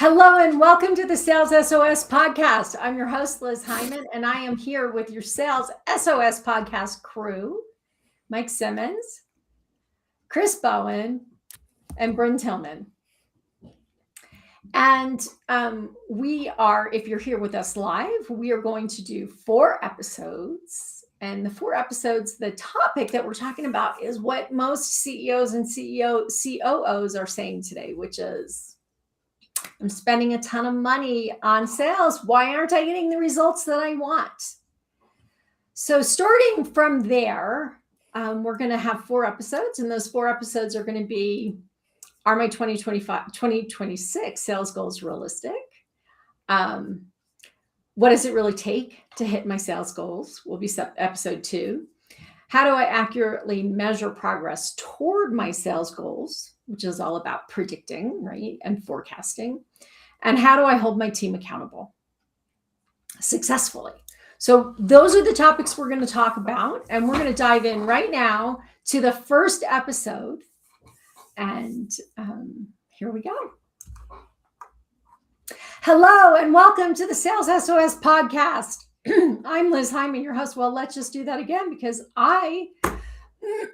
Hello and welcome to the Sales SOS podcast. I'm your host, Liz Hyman, and I am here with your Sales SOS podcast crew, Mike Simmons, Chris Bowen, and Bryn Tillman. And we are, if you're here with us live, we are going to do 4 episodes. And the 4 episodes, the topic that we're talking about is what most CEOs and COOs are saying today, which is, I'm spending a ton of money on sales. Why aren't I getting the results that I want? So starting from there, we're going to have 4 episodes, and those 4 episodes are going to be, are my 2026 sales goals realistic? What does it really take to hit my sales goals? Will be episode 2. How do I accurately measure progress toward my sales goals, which is all about predicting, right, and forecasting? And how do I hold my team accountable successfully? So those are the topics we're going to talk about, and we're going to dive in right now to the first episode. And here we go. Hello, and welcome to the Sales SOS podcast. I'm Liz Hyman, your host. Well, let's just do that again because I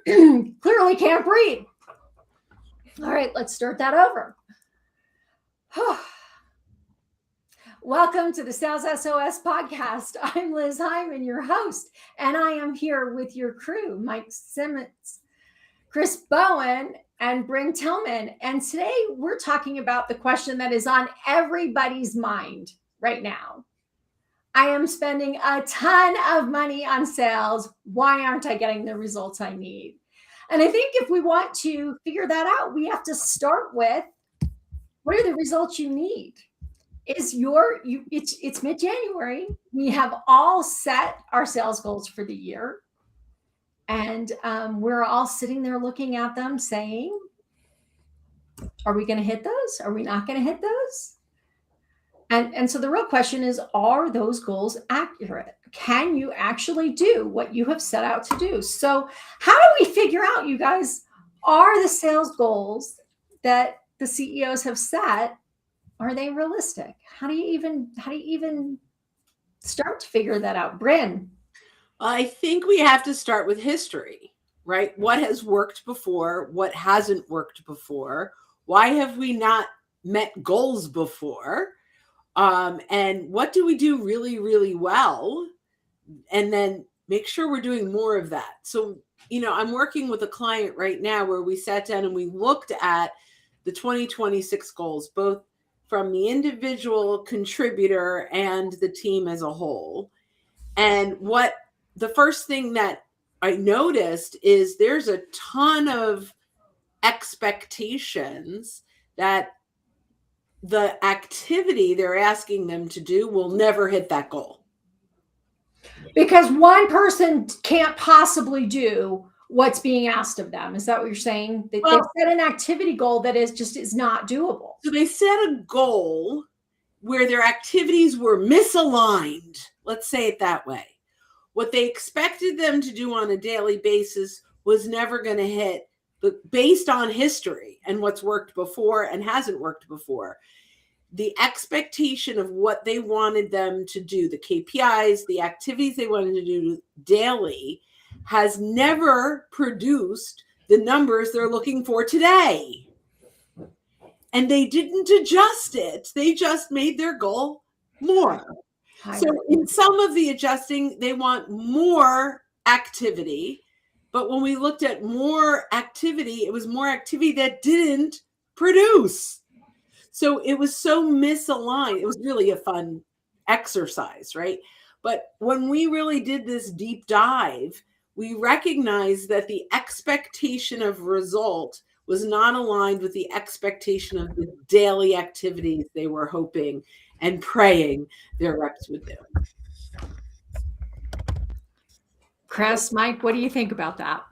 clearly can't breathe. All right, let's start that over. Welcome to the Sales SOS podcast. I'm Liz Hyman, your host, and I am here with your crew, Mike Simmons, Chris Bowen, and Bryn Tillman. And today we're talking about the question that is on everybody's mind right now. I am spending a ton of money on sales. Why aren't I getting the results I need? And I think if we want to figure that out, we have to start with, what are the results you need? It's mid-January. We have all set our sales goals for the year. And we're all sitting there looking at them saying, are we going to hit those? Are we not going to hit those? And so the real question is, are those goals accurate? Can you actually do what you have set out to do? So how do we figure out, you guys, are the sales goals that the CEOs have set, are they realistic? How do you even start to figure that out? Bryn? I think we have to start with history, right? What has worked before? What hasn't worked before? Why have we not met goals before? And what do we do really, really well? And then make sure we're doing more of that. So, I'm working with a client right now where we sat down and we looked at the 2026 goals, both from the individual contributor and the team as a whole. And the first thing that I noticed is there's a ton of expectations that the activity they're asking them to do will never hit that goal. Because one person can't possibly do what's being asked of them. Is that what you're saying? They set an activity goal that is not doable. So they set a goal where their activities were misaligned. Let's say it that way. What they expected them to do on a daily basis was never going to hit, based on history and what's worked before and hasn't worked before. The expectation of what they wanted them to do, the KPIs, the activities they wanted to do daily, has never produced the numbers they're looking for today. And they didn't adjust it. They just made their goal more. So in some of the adjusting, they want more activity. But when we looked at more activity, it was more activity that didn't produce. So it was so misaligned. It was really a fun exercise, right? But when we really did this deep dive, we recognized that the expectation of result was not aligned with the expectation of the daily activities they were hoping and praying their reps would do. Chris, Mike, what do you think about that?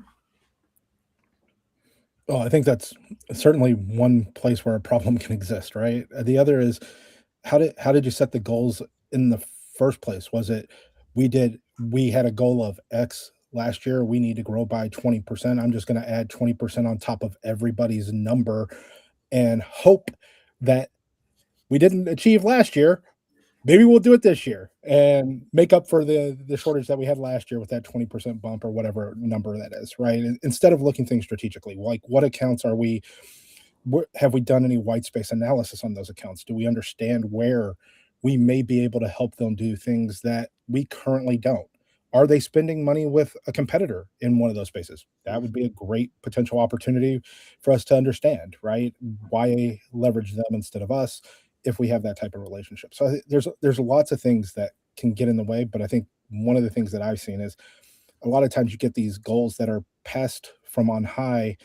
Well, I think that's certainly one place where a problem can exist, right? The other is, how did you set the goals in the first place? Was it we had a goal of X last year, we need to grow by 20%. I'm just going to add 20% on top of everybody's number and hope that we didn't achieve last year. Maybe we'll do it this year and make up for the shortage that we had last year with that 20% bump or whatever number that is, right? Instead of looking things strategically, like what accounts are we, have we done any white space analysis on those accounts? Do we understand where we may be able to help them do things that we currently don't? Are they spending money with a competitor in one of those spaces? That would be a great potential opportunity for us to understand, right? Why leverage them instead of us if we have that type of relationship? So there's lots of things that can get in the way, but I think one of the things that I've seen is a lot of times you get these goals that are passed from on high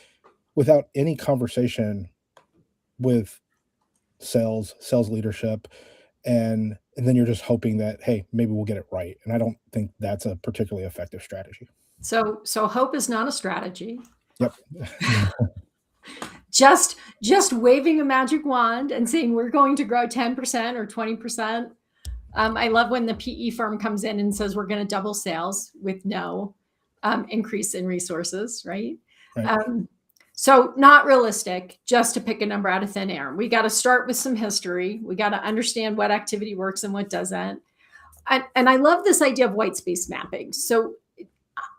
without any conversation with sales leadership, and then you're just hoping that, hey, maybe we'll get it right. And I don't think that's a particularly effective strategy. So hope is not a strategy. Yep. Just waving a magic wand and saying we're going to grow 10% or 20%. I love when the PE firm comes in and says we're going to double sales with no increase in resources, right? So not realistic, just to pick a number out of thin air. We got to start with some history. We got to understand what activity works and what doesn't. And I love this idea of white space mapping. So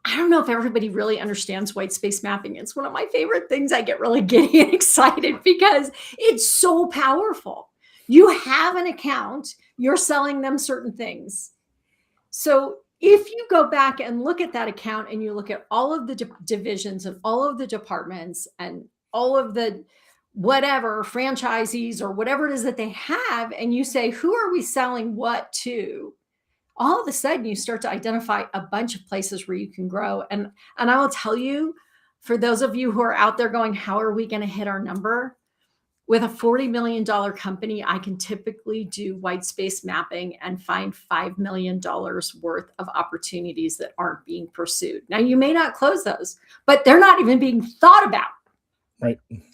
I don't know if everybody really understands white space mapping. It's one of my favorite things. I get really giddy and excited because it's so powerful. You have an account, you're selling them certain things. So if you go back and look at that account and you look at all of the divisions and all of the departments and all of the whatever franchisees or whatever it is that they have, and you say, who are we selling what to? All of a sudden you start to identify a bunch of places where you can grow. And I will tell you, for those of you who are out there going, how are we going to hit our number? With a $40 million company, I can typically do white space mapping and find $5 million worth of opportunities that aren't being pursued. Now, you may not close those, but they're not even being thought about.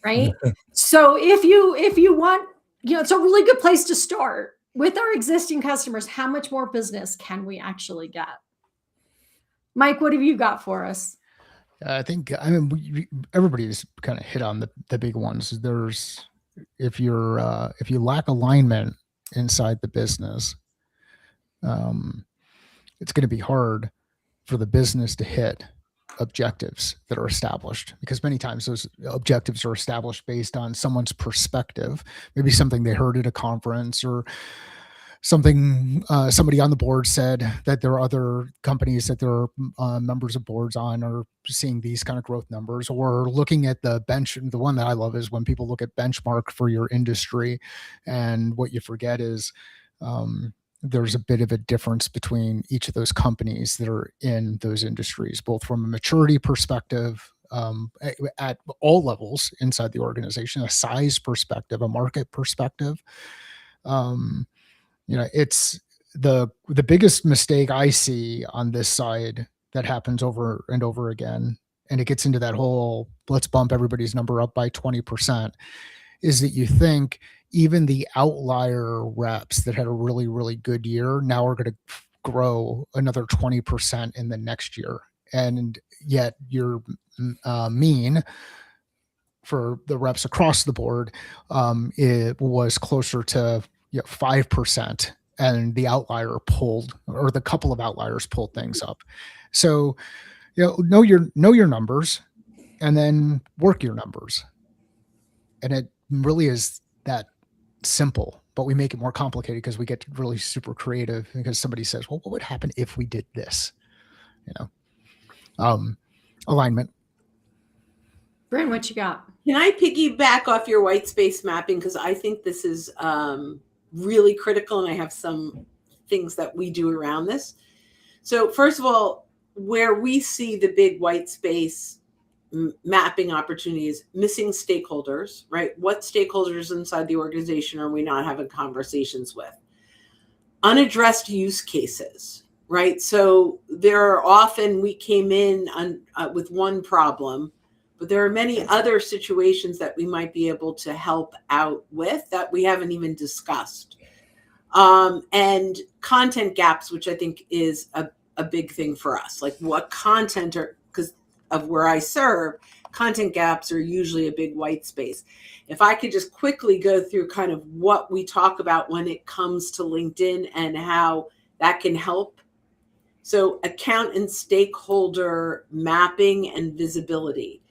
Right. So if you want, it's a really good place to start with our existing customers. How much more business can we actually get? Mike, what have you got for us? I mean, everybody's kind of hit on the big ones. If you lack alignment inside the business, it's going to be hard for the business to hit objectives that are established, because many times those objectives are established based on someone's perspective, maybe something they heard at a conference, or something somebody on the board said that there are other companies that there are members of boards on are seeing these kind of growth numbers, or looking at the bench. The one that I love is when people look at benchmark for your industry, and what you forget is there's a bit of a difference between each of those companies that are in those industries, both from a maturity perspective, at all levels inside the organization, a size perspective, a market perspective. It's the biggest mistake I see on this side that happens over and over again, and it gets into that whole let's bump everybody's number up by 20%, is that you think even the outlier reps that had a really, really good year now are going to grow another 20% in the next year. And yet your mean for the reps across the board, it was closer to 5%, and the outlier pulled, or the couple of outliers pulled things up. So, know your numbers, and then work your numbers. And it really is that simple, but we make it more complicated because we get really super creative, because somebody says, well, what would happen if we did this? Alignment. Bryn, what you got? Can I piggyback off your white space mapping? Because I think this is really critical, and I have some things that we do around this. So first of all, where we see the big white space mapping opportunities, missing stakeholders, right? What stakeholders inside the organization are we not having conversations with? Unaddressed use cases, right? So there are often, we came in with one problem, but there are many other situations that we might be able to help out with that we haven't even discussed. And content gaps, which I think is a big thing for us. Like, what content are, because of where I serve, content gaps are usually a big white space. If I could just quickly go through kind of what we talk about when it comes to LinkedIn and how that can help. So account and stakeholder mapping and visibility.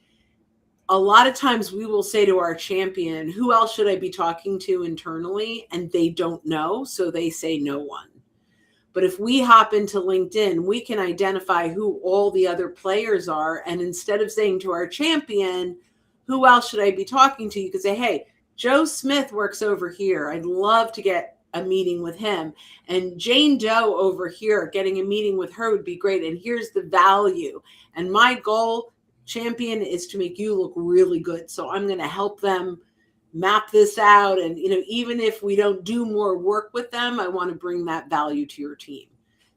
A lot of times we will say to our champion, who else should I be talking to internally? And they don't know, so they say no one. But if we hop into LinkedIn, we can identify who all the other players are. And instead of saying to our champion, who else should I be talking to? You could say, hey, Joe Smith works over here. I'd love to get a meeting with him. And Jane Doe over here, getting a meeting with her would be great. And here's the value. And my goal, champion, is to make you look really good. So I'm going to help them map this out. And, even if we don't do more work with them, I want to bring that value to your team.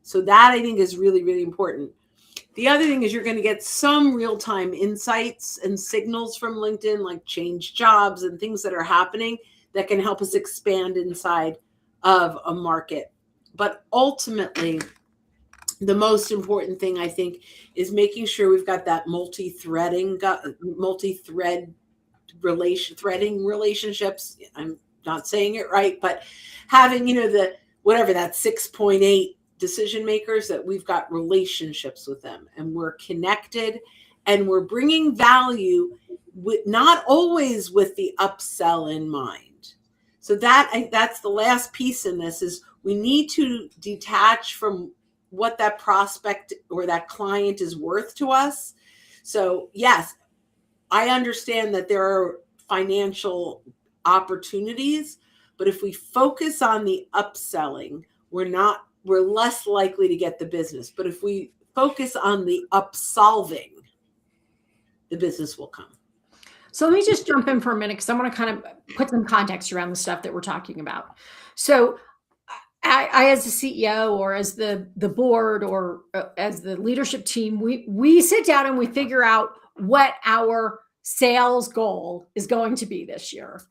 So that, I think, is really, really important. The other thing is you're going to get some real-time insights and signals from LinkedIn, like change jobs and things that are happening that can help us expand inside of a market. But ultimately, the most important thing, I think, is making sure we've got that multi-threading threading relationships. I'm not saying it right, but having, the whatever that 6.8 decision makers, that we've got relationships with them and we're connected and we're bringing value, with not always with the upsell in mind. So that's the last piece in this, is we need to detach from what that prospect or that client is worth to us. So yes, I understand that there are financial opportunities, but if we focus on the upselling, we're less likely to get the business. But if we focus on the upsolving, the business will come. So let me just jump in for a minute, because I want to kind of put some context around the stuff that we're talking about. So I as the CEO, or as the board, or as the leadership team, we sit down and we figure out what our sales goal is going to be this year.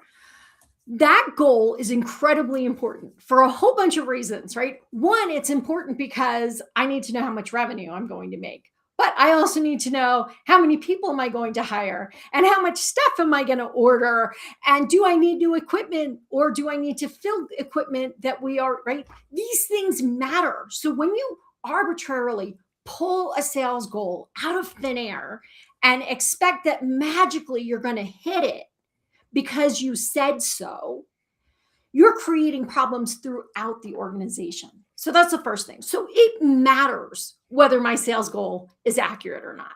That goal is incredibly important for a whole bunch of reasons, right? One, it's important because I need to know how much revenue I'm going to make. But I also need to know how many people am I going to hire, and how much stuff am I going to order, and do I need new equipment, or do I need to fill equipment that we are, right? These things matter. So when you arbitrarily pull a sales goal out of thin air and expect that magically you're going to hit it because you said so, you're creating problems throughout the organization. So that's the first thing. So it matters whether my sales goal is accurate or not.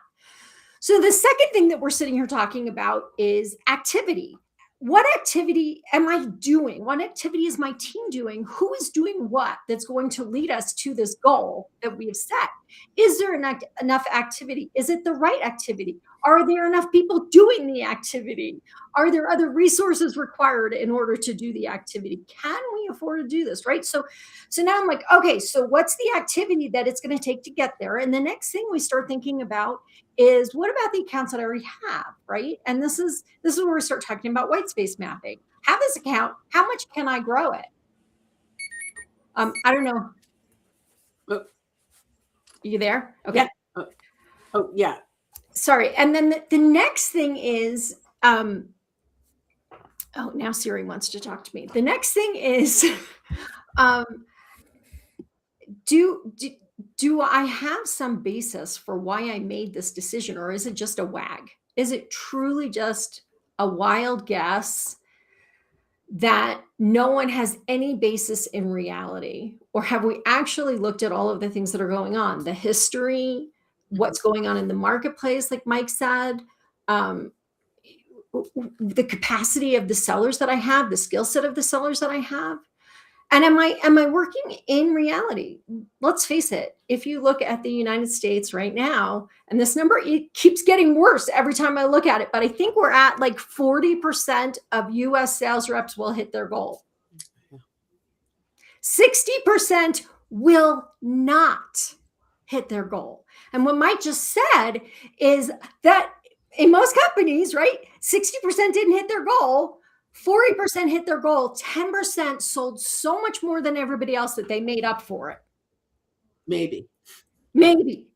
So the second thing that we're sitting here talking about is activity. What activity am I doing? What activity is my team doing? Who is doing what that's going to lead us to this goal that we have set? Is there enough activity? Is it the right activity? Are there enough people doing the activity? Are there other resources required in order to do the activity? Can we afford to do this, right? So now I'm like, okay, so what's the activity that it's going to take to get there? And the next thing we start thinking about is, what about the accounts that I already have, right? And this is where we start talking about white space mapping. Have this account, how much can I grow it? I don't know. Are you there? Okay. Yeah. Oh, yeah. Sorry. And then the next thing is, oh, now Siri wants to talk to me. The next thing is, do I have some basis for why I made this decision, or is it just a wag? Is it truly just a wild guess that no one has any basis in reality? Or have we actually looked at all of the things that are going on, the history, what's going on in the marketplace, like Mike said, the capacity of the sellers that I have, the skill set of the sellers that I have? And am I working in reality? Let's face it. If you look at the United States right now, and this number, it keeps getting worse every time I look at it, but I think we're at like 40% of US sales reps will hit their goal. 60% will not hit their goal. And what Mike just said is that in most companies, right, 60% didn't hit their goal. 40% hit their goal, 10% sold so much more than everybody else that they made up for it. Maybe,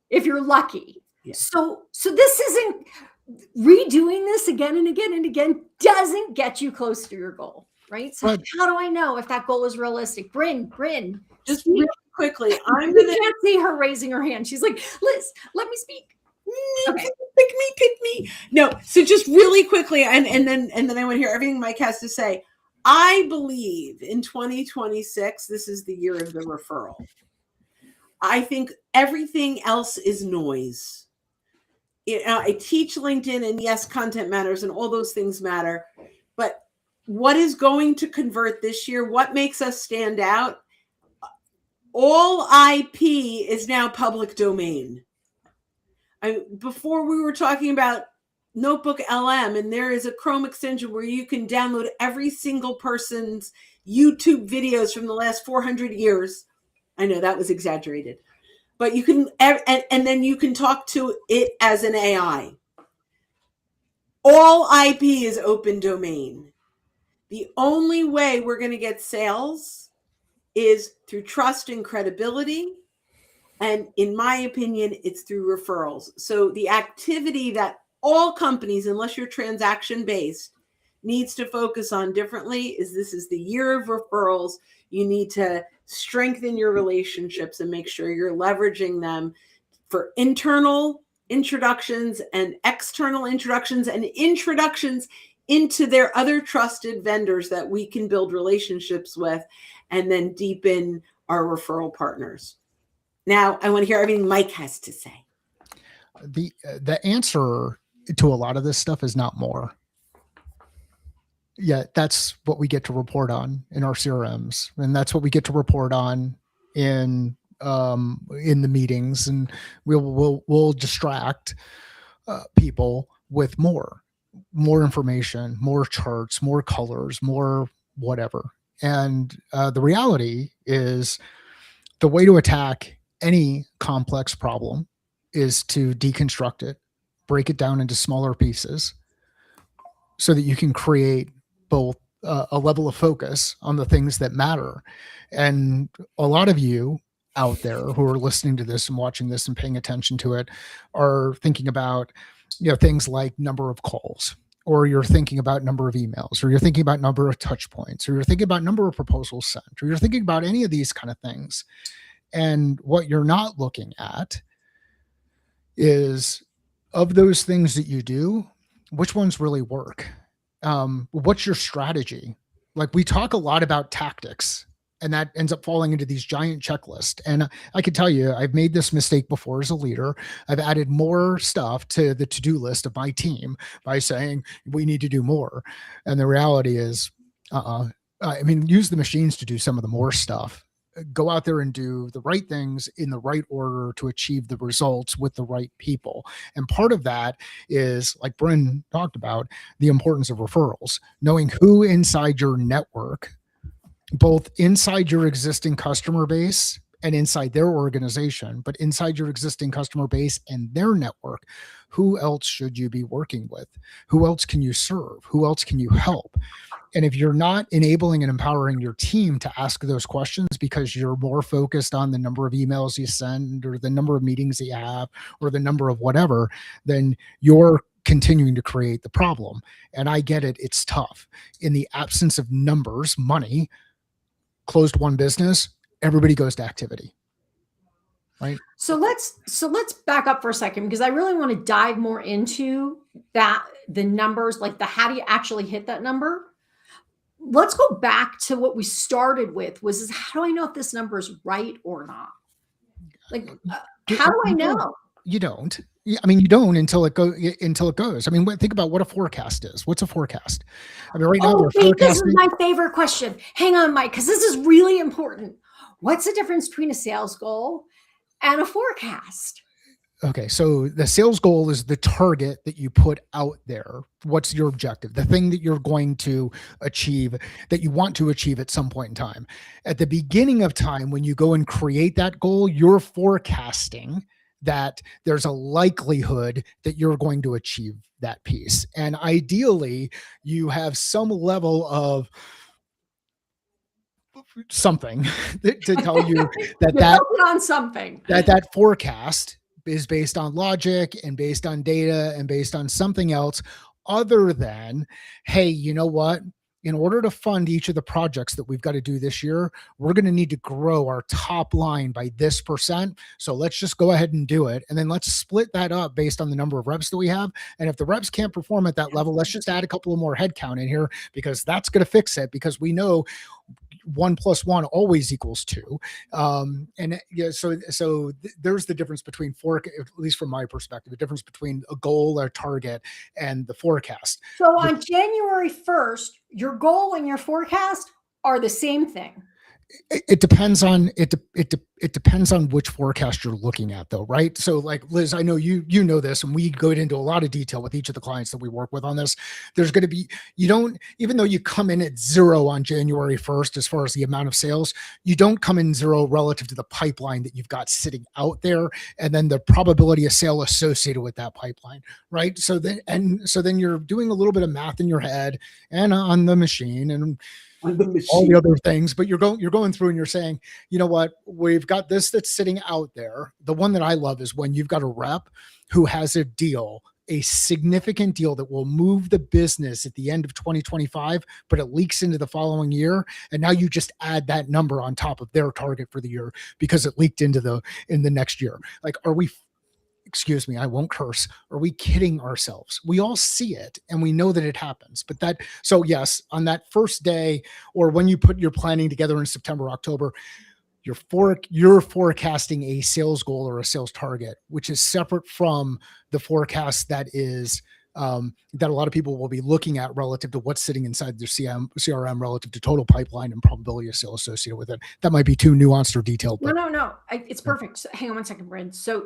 if you're lucky. Yeah. So this isn't redoing this again and again and again doesn't get you close to your goal, right? So But- how do I know if that goal is realistic? Bryn, Just speak. really quickly, I'm We gonna can't see her raising her hand. She's like, Liz, let me speak. Okay. pick me. No, so just really quickly, and then I want to hear everything Mike has to say. I believe in 2026, this is the year of the referral. I think everything else is noise. I teach LinkedIn, and yes, content matters and all those things matter. But what is going to convert this year? What makes us stand out? All IP is now public domain. Before we were talking about Notebook LM, and there is a Chrome extension where you can download every single person's YouTube videos from the last 400 years. I know that was exaggerated, but you can, and then you can talk to it as an AI. All IP is open domain. The only way we're going to get sales is through trust and credibility. And in my opinion, it's through referrals. So the activity that all companies, unless you're transaction based, needs to focus on differently is this is the year of referrals. You need to strengthen your relationships and make sure you're leveraging them for internal introductions and external introductions and introductions into their other trusted vendors that we can build relationships with and then deepen our referral partners. Now, I want to hear everything Mike has to say. The answer to a lot of this stuff is not more. Yeah, that's what we get to report on in our CRMs, and that's what we get to report on in the meetings, and we'll distract people with more information, more charts, more colors, more whatever. And the reality is, the way to attack any complex problem is to deconstruct it, break it down into smaller pieces so that you can create both a level of focus on the things that matter. And a lot of you out there who are listening to this and watching this and paying attention to it are thinking about, things like number of calls, or you're thinking about number of emails, or you're thinking about number of touch points, or you're thinking about number of proposals sent, or you're thinking about any of these kind of things. And what you're not looking at is, of those things that you do, which ones really work? What's your strategy? Like, we talk a lot about tactics, and that ends up falling into these giant checklists. And I can tell you, I've made this mistake before as a leader. I've added more stuff to the to-do list of my team by saying we need to do more. And the reality is, use the machines to do some of the more stuff. Go out there and do the right things in the right order to achieve the results with the right people. And part of that is, like Bryn talked about, the importance of referrals, knowing who inside your network, both inside your existing customer base and inside their organization, but inside your existing customer base and their network, who else should you be working with? Who else can you serve? Who else can you help? And if you're not enabling and empowering your team to ask those questions because you're more focused on the number of emails you send, or the number of meetings you have, or the number of whatever, then you're continuing to create the problem. And I get it. It's tough. In the absence of numbers, money, closed one business, everybody goes to activity. Right. So let's back up for a second, because I really want to dive more into that, the numbers, like how do you actually hit that number? Let's go back to what we started with, was how do I know if this number is right or not? Like, how do I know? You don't. You don't until it goes. Think about what a forecast is. What's a forecast? Right now, this is my favorite question. Hang on, Mike, because this is really important. What's the difference between a sales goal and a forecast? Okay, so the sales goal is the target that you put out there. What's your objective? The thing that you're going to achieve, that you want to achieve at some point in time. At the beginning of time, when you go and create that goal, you're forecasting that there's a likelihood that you're going to achieve that piece. And ideally, you have some level of something to tell you that on something, that forecast is based on logic and based on data and based on something else other than, hey, you know what? In order to fund each of the projects that we've got to do this year, we're going to need to grow our top line by this percent. So let's just go ahead and do it. And then let's split that up based on the number of reps that we have. And if the reps can't perform at that level, let's just add a couple of more headcount in here, because that's going to fix it, because we know 1 + 1 always equals 2. And yeah, so there's the difference between at least from my perspective, the difference between a goal or target and the forecast. So on January 1st, your goal and your forecast are the same thing. It depends on it depends on which forecast you're looking at, though, right? So like Liz, I know you know this, and we go into a lot of detail with each of the clients that we work with on this. There's going to be, even though you come in at 0 on January 1st as far as the amount of sales, you don't come in 0 relative to the pipeline that you've got sitting out there, and then the probability of sale associated with that pipeline, right? So then you're doing a little bit of math in your head and on the machine and all the other things, but you're going through and you're saying, you know what, we've got this that's sitting out there. The one that I love is when you've got a rep who has a significant deal that will move the business at the end of 2025, but it leaks into the following year. And now you just add that number on top of their target for the year because it leaked in the next year. Like, excuse me, I won't curse. Are we kidding ourselves? We all see it and we know that it happens. So yes, on that first day, or when you put your planning together in September, October, you're forecasting a sales goal or a sales target, which is separate from the forecast that is that a lot of people will be looking at relative to what's sitting inside their CRM relative to total pipeline and probability of sale associated with it. That might be too nuanced or detailed. But No. It's perfect. So, hang on one second, Brent. So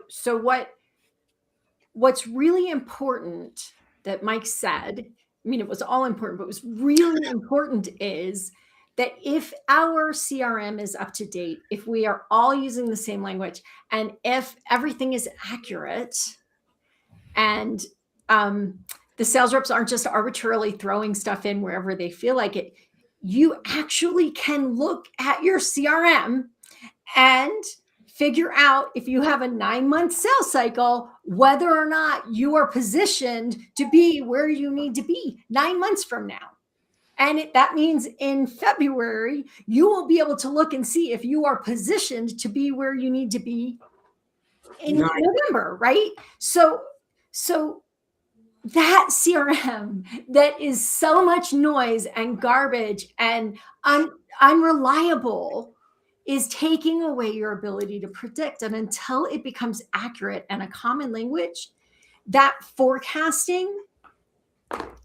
what's really important that Mike said, I mean, it was all important, but what's really important is that if our CRM is up to date, if we are all using the same language, and if everything is accurate, and the sales reps aren't just arbitrarily throwing stuff in wherever they feel like it, you actually can look at your CRM and figure out, if you have a 9-month sales cycle, whether or not you are positioned to be where you need to be 9 months from now. And that means in February, you will be able to look and see if you are positioned to be where you need to be in November, right? So that CRM that is so much noise and garbage and unreliable is taking away your ability to predict. And until it becomes accurate and a common language, that forecasting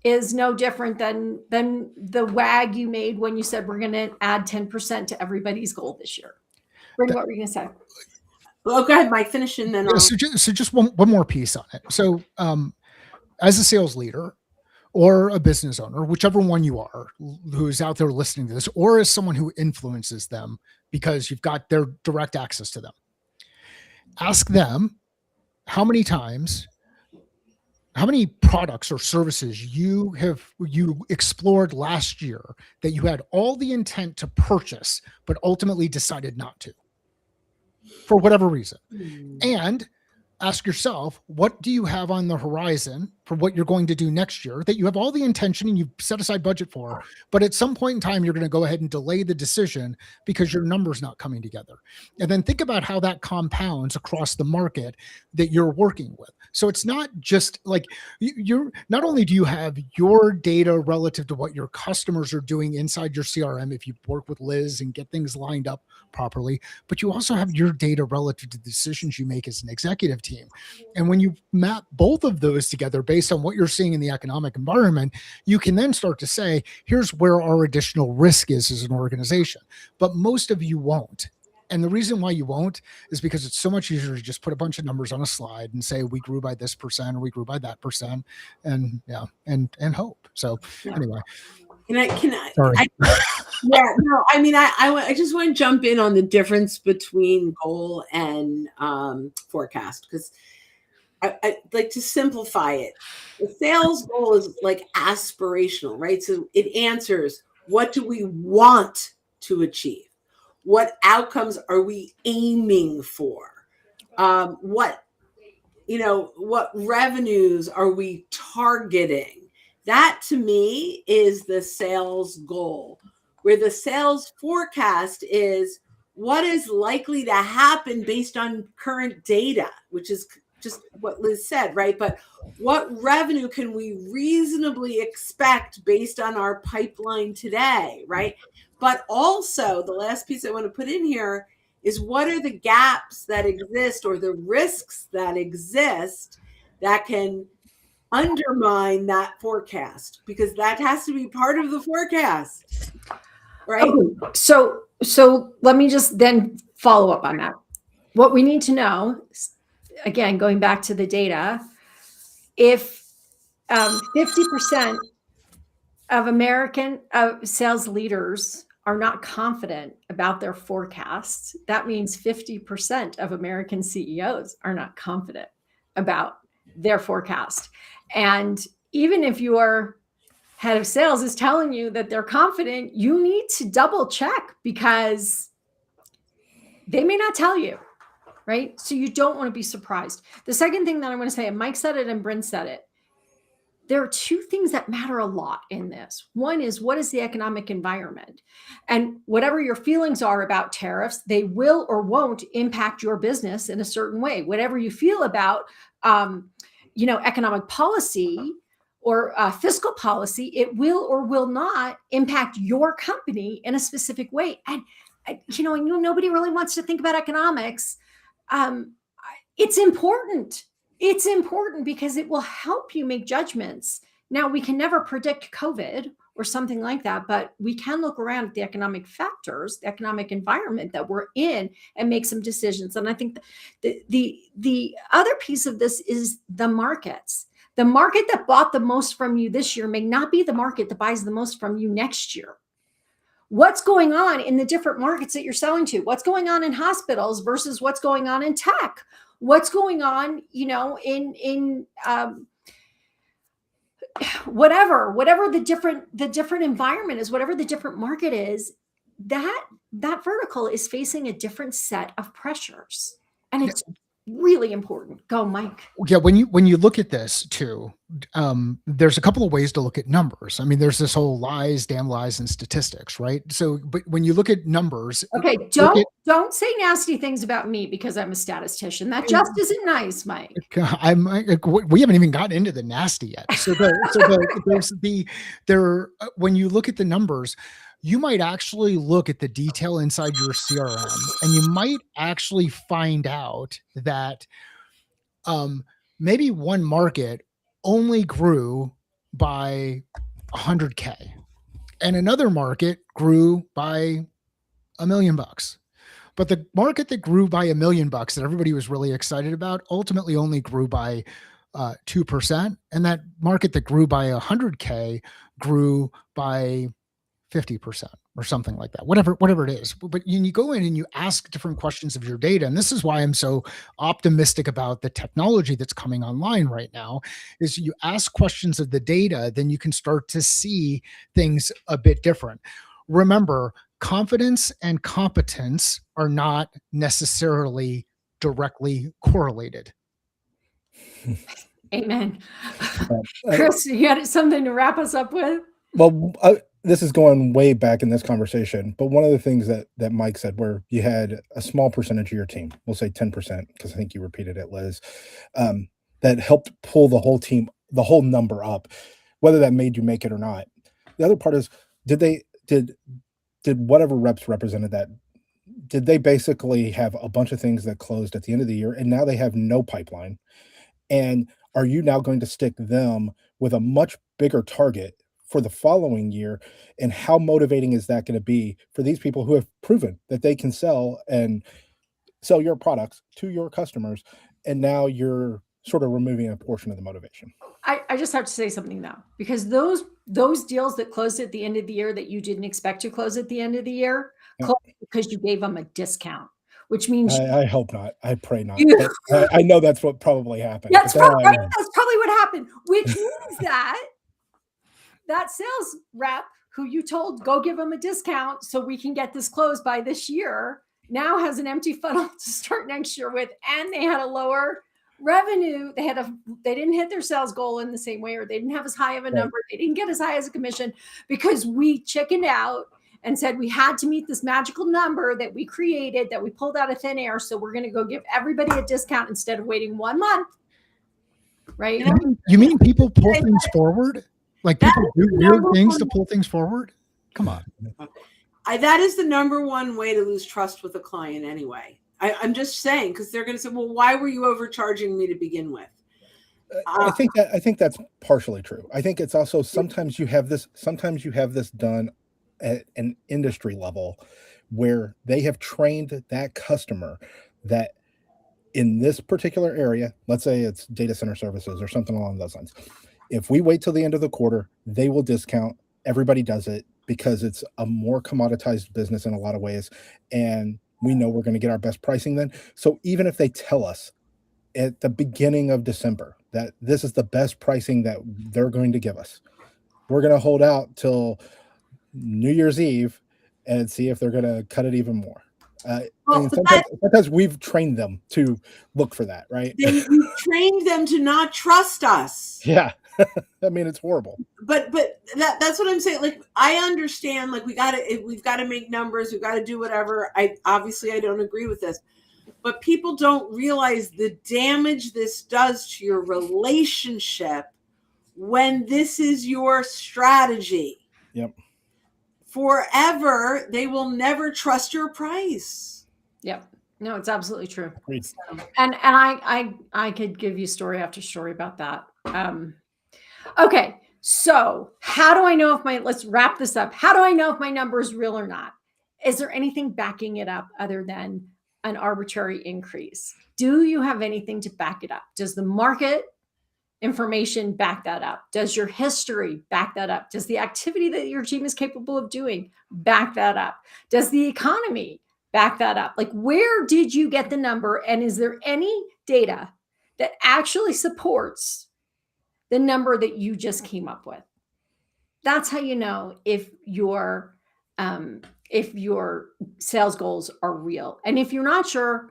is no different than the wag you made when you said we're going to add 10% to everybody's goal this year. Brent, what were you going to say? Well, go ahead, Mike, finish and then so just one more piece on it. So as a sales leader or a business owner, whichever one you are who's out there listening to this, or as someone who influences them because you've got their direct access to them, ask them how many products or services you explored last year that you had all the intent to purchase, but ultimately decided not to for whatever reason. And ask yourself, what do you have on the horizon for what you're going to do next year that you have all the intention and you've set aside budget for, but at some point in time, you're going to go ahead and delay the decision because your number's not coming together. And then think about how that compounds across the market that you're working with. So it's not just like not only do you have your data relative to what your customers are doing inside your CRM, if you work with Liz and get things lined up properly, but you also have your data relative to the decisions you make as an executive team. And when you map both of those together based on what you're seeing in the economic environment, you can then start to say, here's where our additional risk is as an organization. But most of you won't. And the reason why you won't is because it's so much easier to just put a bunch of numbers on a slide and say, we grew by this percent or we grew by that percent, and hope. So anyway. Sorry. I just want to jump in on the difference between goal and forecast, because I like to simplify it. The sales goal is like aspirational, right? So it answers, what do we want to achieve? What outcomes are we aiming for? What what revenues are we targeting? That to me is the sales goal, where the sales forecast is what is likely to happen based on current data, which is just what Liz said, right? But what revenue can we reasonably expect based on our pipeline today, right? But also, the last piece I want to put in here is what are the gaps that exist or the risks that exist that can undermine that forecast, because that has to be part of the forecast, right? Okay. So let me just then follow up on that. What we need to know, again, going back to the data, if 50% of American sales leaders are not confident about their forecasts, that means 50% of American CEOs are not confident about their forecast. And even if your head of sales is telling you that they're confident, you need to double check, because they may not tell you, right? So you don't want to be surprised. The second thing that I want to say, and Mike said it and Bryn said it, there are two things that matter a lot in this. One is, what is the economic environment? And whatever your feelings are about tariffs, they will or won't impact your business in a certain way. Whatever you feel about, economic policy or fiscal policy, it will or will not impact your company in a specific way. And nobody really wants to think about economics. It's important. It's important because it will help you make judgments. Now, we can never predict COVID or something like that, but we can look around at the economic factors, the economic environment that we're in, and make some decisions. And I think the other piece of this is the markets. The market that bought the most from you this year may not be the market that buys the most from you next year. What's going on in the different markets that you're selling to? What's going on in hospitals versus what's going on in tech? What's going on, in whatever the different environment is, whatever the different market is, that vertical is facing a different set of pressures, and it's really important. Go, Mike. Yeah, when you look at this too, there's a couple of ways to look at numbers. I mean, there's this whole damn lies, and statistics, right? So, but when you look at numbers, okay, don't say nasty things about me because I'm a statistician. That just isn't nice, Mike. We haven't even gotten into the nasty yet. So when you look at the numbers, you might actually look at the detail inside your CRM, and you might actually find out that maybe one market only grew by 100K and another market grew by $1 million. But the market that grew by $1 million that everybody was really excited about ultimately only grew by 2%. And that market that grew by 100K grew by 50% or something like that, whatever it is. But you go in and you ask different questions of your data. And this is why I'm so optimistic about the technology that's coming online right now, is you ask questions of the data, then you can start to see things a bit different. Remember, confidence and competence are not necessarily directly correlated. Amen. Chris, you had something to wrap us up with? Well, this is going way back in this conversation, but one of the things that Mike said, where you had a small percentage of your team, we'll say 10%, because I think you repeated it, Liz, that helped pull the whole team, the whole number up, whether that made you make it or not. The other part is, did whatever reps represented that, did they basically have a bunch of things that closed at the end of the year, and now they have no pipeline? And are you now going to stick them with a much bigger target for the following year? And how motivating is that going to be for these people who have proven that they can sell your products to your customers, and now you're sort of removing a portion of the motivation? I just have to say something though, because those deals that closed at the end of the year that you didn't expect to close at the end of the year, closed because you gave them a discount, which means I hope not. I pray not. I know that's what probably happened. That's probably what happened, which means that sales rep who you told, go give them a discount so we can get this closed by this year, now has an empty funnel to start next year with, and they had a lower revenue, they didn't hit their sales goal in the same way, or they didn't have as high of a number. They didn't get as high as a commission because we chickened out and said we had to meet this magical number that we created, that we pulled out of thin air. So we're going to go give everybody a discount instead of waiting 1 month. Right? You mean people pull things forward? Like people do weird things to pull things forward? Come on. That is the number one way to lose trust with a client anyway. I'm just saying, because they're going to say, well, why were you overcharging me to begin with? I think that's partially true. I think it's also sometimes you have this done at an industry level where they have trained that customer that in this particular area, let's say it's data center services or something along those lines. If we wait till the end of the quarter, they will discount. Everybody does it because it's a more commoditized business in a lot of ways. And we know we're going to get our best pricing then. So even if they tell us at the beginning of December that this is the best pricing that they're going to give us, we're going to hold out till New Year's Eve and see if they're going to cut it even more. Sometimes we've trained them to look for that, right? We've trained them to not trust us. Yeah. I mean, it's horrible. But that's what I'm saying. Like, I understand, like, we've got to make numbers. We've got to do whatever. I don't agree with this, but people don't realize the damage this does to your relationship when this is your strategy. Yep. Forever, they will never trust your price. Yep. No, it's absolutely true. Agreed. And I could give you story after story about that. Okay. So how do I know let's wrap this up. How do I know if my number is real or not? Is there anything backing it up other than an arbitrary increase? Do you have anything to back it up? Does the market information back that up? Does your history back that up? Does the activity that your team is capable of doing back that up? Does the economy back that up? Like, where did you get the number? And is there any data that actually supports the number that you just came up with? That's how you know if your sales goals are real. And if you're not sure,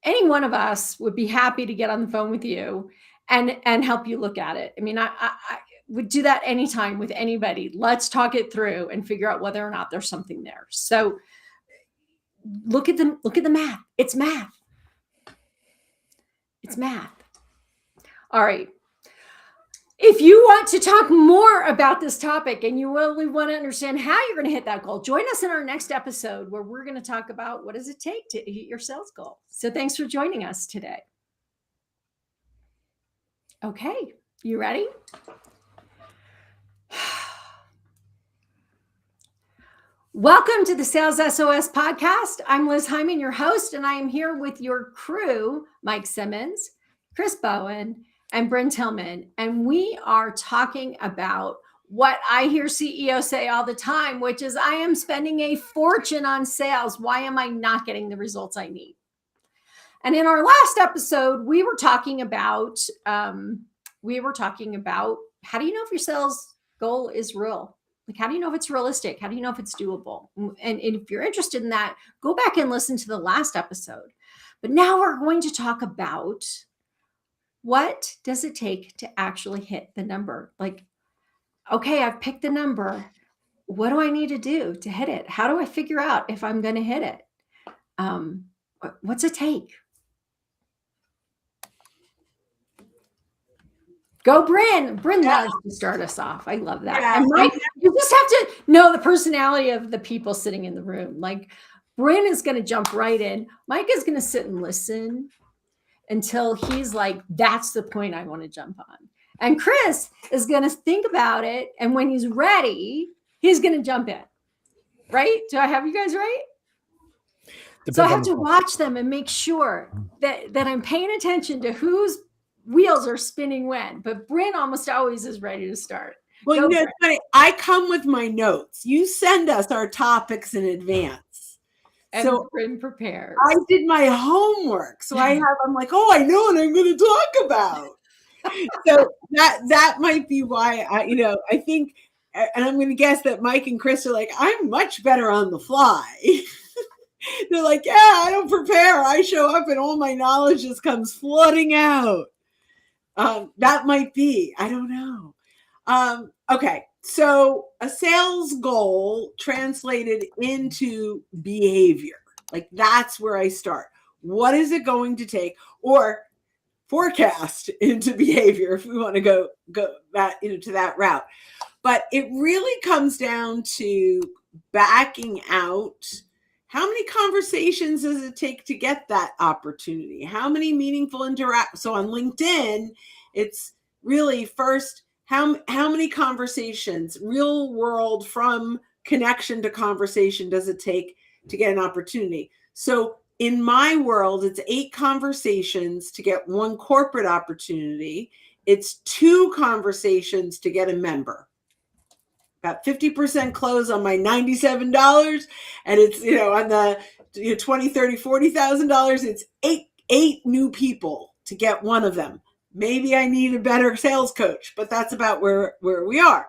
any one of us would be happy to get on the phone with you and help you look at it. I mean, I would do that anytime with anybody. Let's talk it through and figure out whether or not there's something there. So look at the math. It's math. It's math. All right. If you want to talk more about this topic and you really want to understand how you're going to hit that goal, join us in our next episode where we're going to talk about what does it take to hit your sales goal. So thanks for joining us today. Okay, you ready? Welcome to the Sales SOS podcast. I'm Liz Hyman, your host, and I am here with your crew, Mike Simmons, Chris Bowen, and Bryn Tillman. And we are talking about what I hear CEOs say all the time, which is, I am spending a fortune on sales. Why am I not getting the results I need? And in our last episode, we were talking about how do you know if your sales goal is real? Like, how do you know if it's realistic? How do you know if it's doable? And if you're interested in that, go back and listen to the last episode. But now we're going to talk about what does it take to actually hit the number? Like, okay, I've picked the number. What do I need to do to hit it? How do I figure out if I'm going to hit it? What's it take? Go, Bryn. Bryn loves to start us off. I love that. Yeah. And Mike, you just have to know the personality of the people sitting in the room. Like, Bryn is going to jump right in. Mike is going to sit and listen until he's like, that's the point I want to jump on. And Chris is going to think about it. And when he's ready, he's going to jump in. Right? Do I have you guys right? So I have to watch them and make sure that I'm paying attention to whose wheels are spinning when. But Bryn almost always is ready to start. Well, you know, it's funny. I come with my notes. You send us our topics in advance. And so Bryn prepares. I did my homework. So I'm like, oh, I know what I'm going to talk about. So that might be why I think, and I'm going to guess that Mike and Chris are like, I'm much better on the fly. They're like, yeah, I don't prepare. I show up and all my knowledge just comes flooding out. That might be, I don't know. Okay. So a sales goal translated into behavior, like that's where I start. What is it going to take, or forecast into behavior if we want to go that, to that route. But it really comes down to backing out. How many conversations does it take to get that opportunity? How many meaningful interactions? So on LinkedIn, it's really first, how many conversations, real world, from connection to conversation, does it take to get an opportunity? So in my world, it's 8 conversations to get 1 corporate opportunity. It's 2 conversations to get a member. Got 50% close on my $97, and it's, on the $20, $30, $40,000, it's eight new people to get one of them. Maybe I need a better sales coach, but that's about where we are.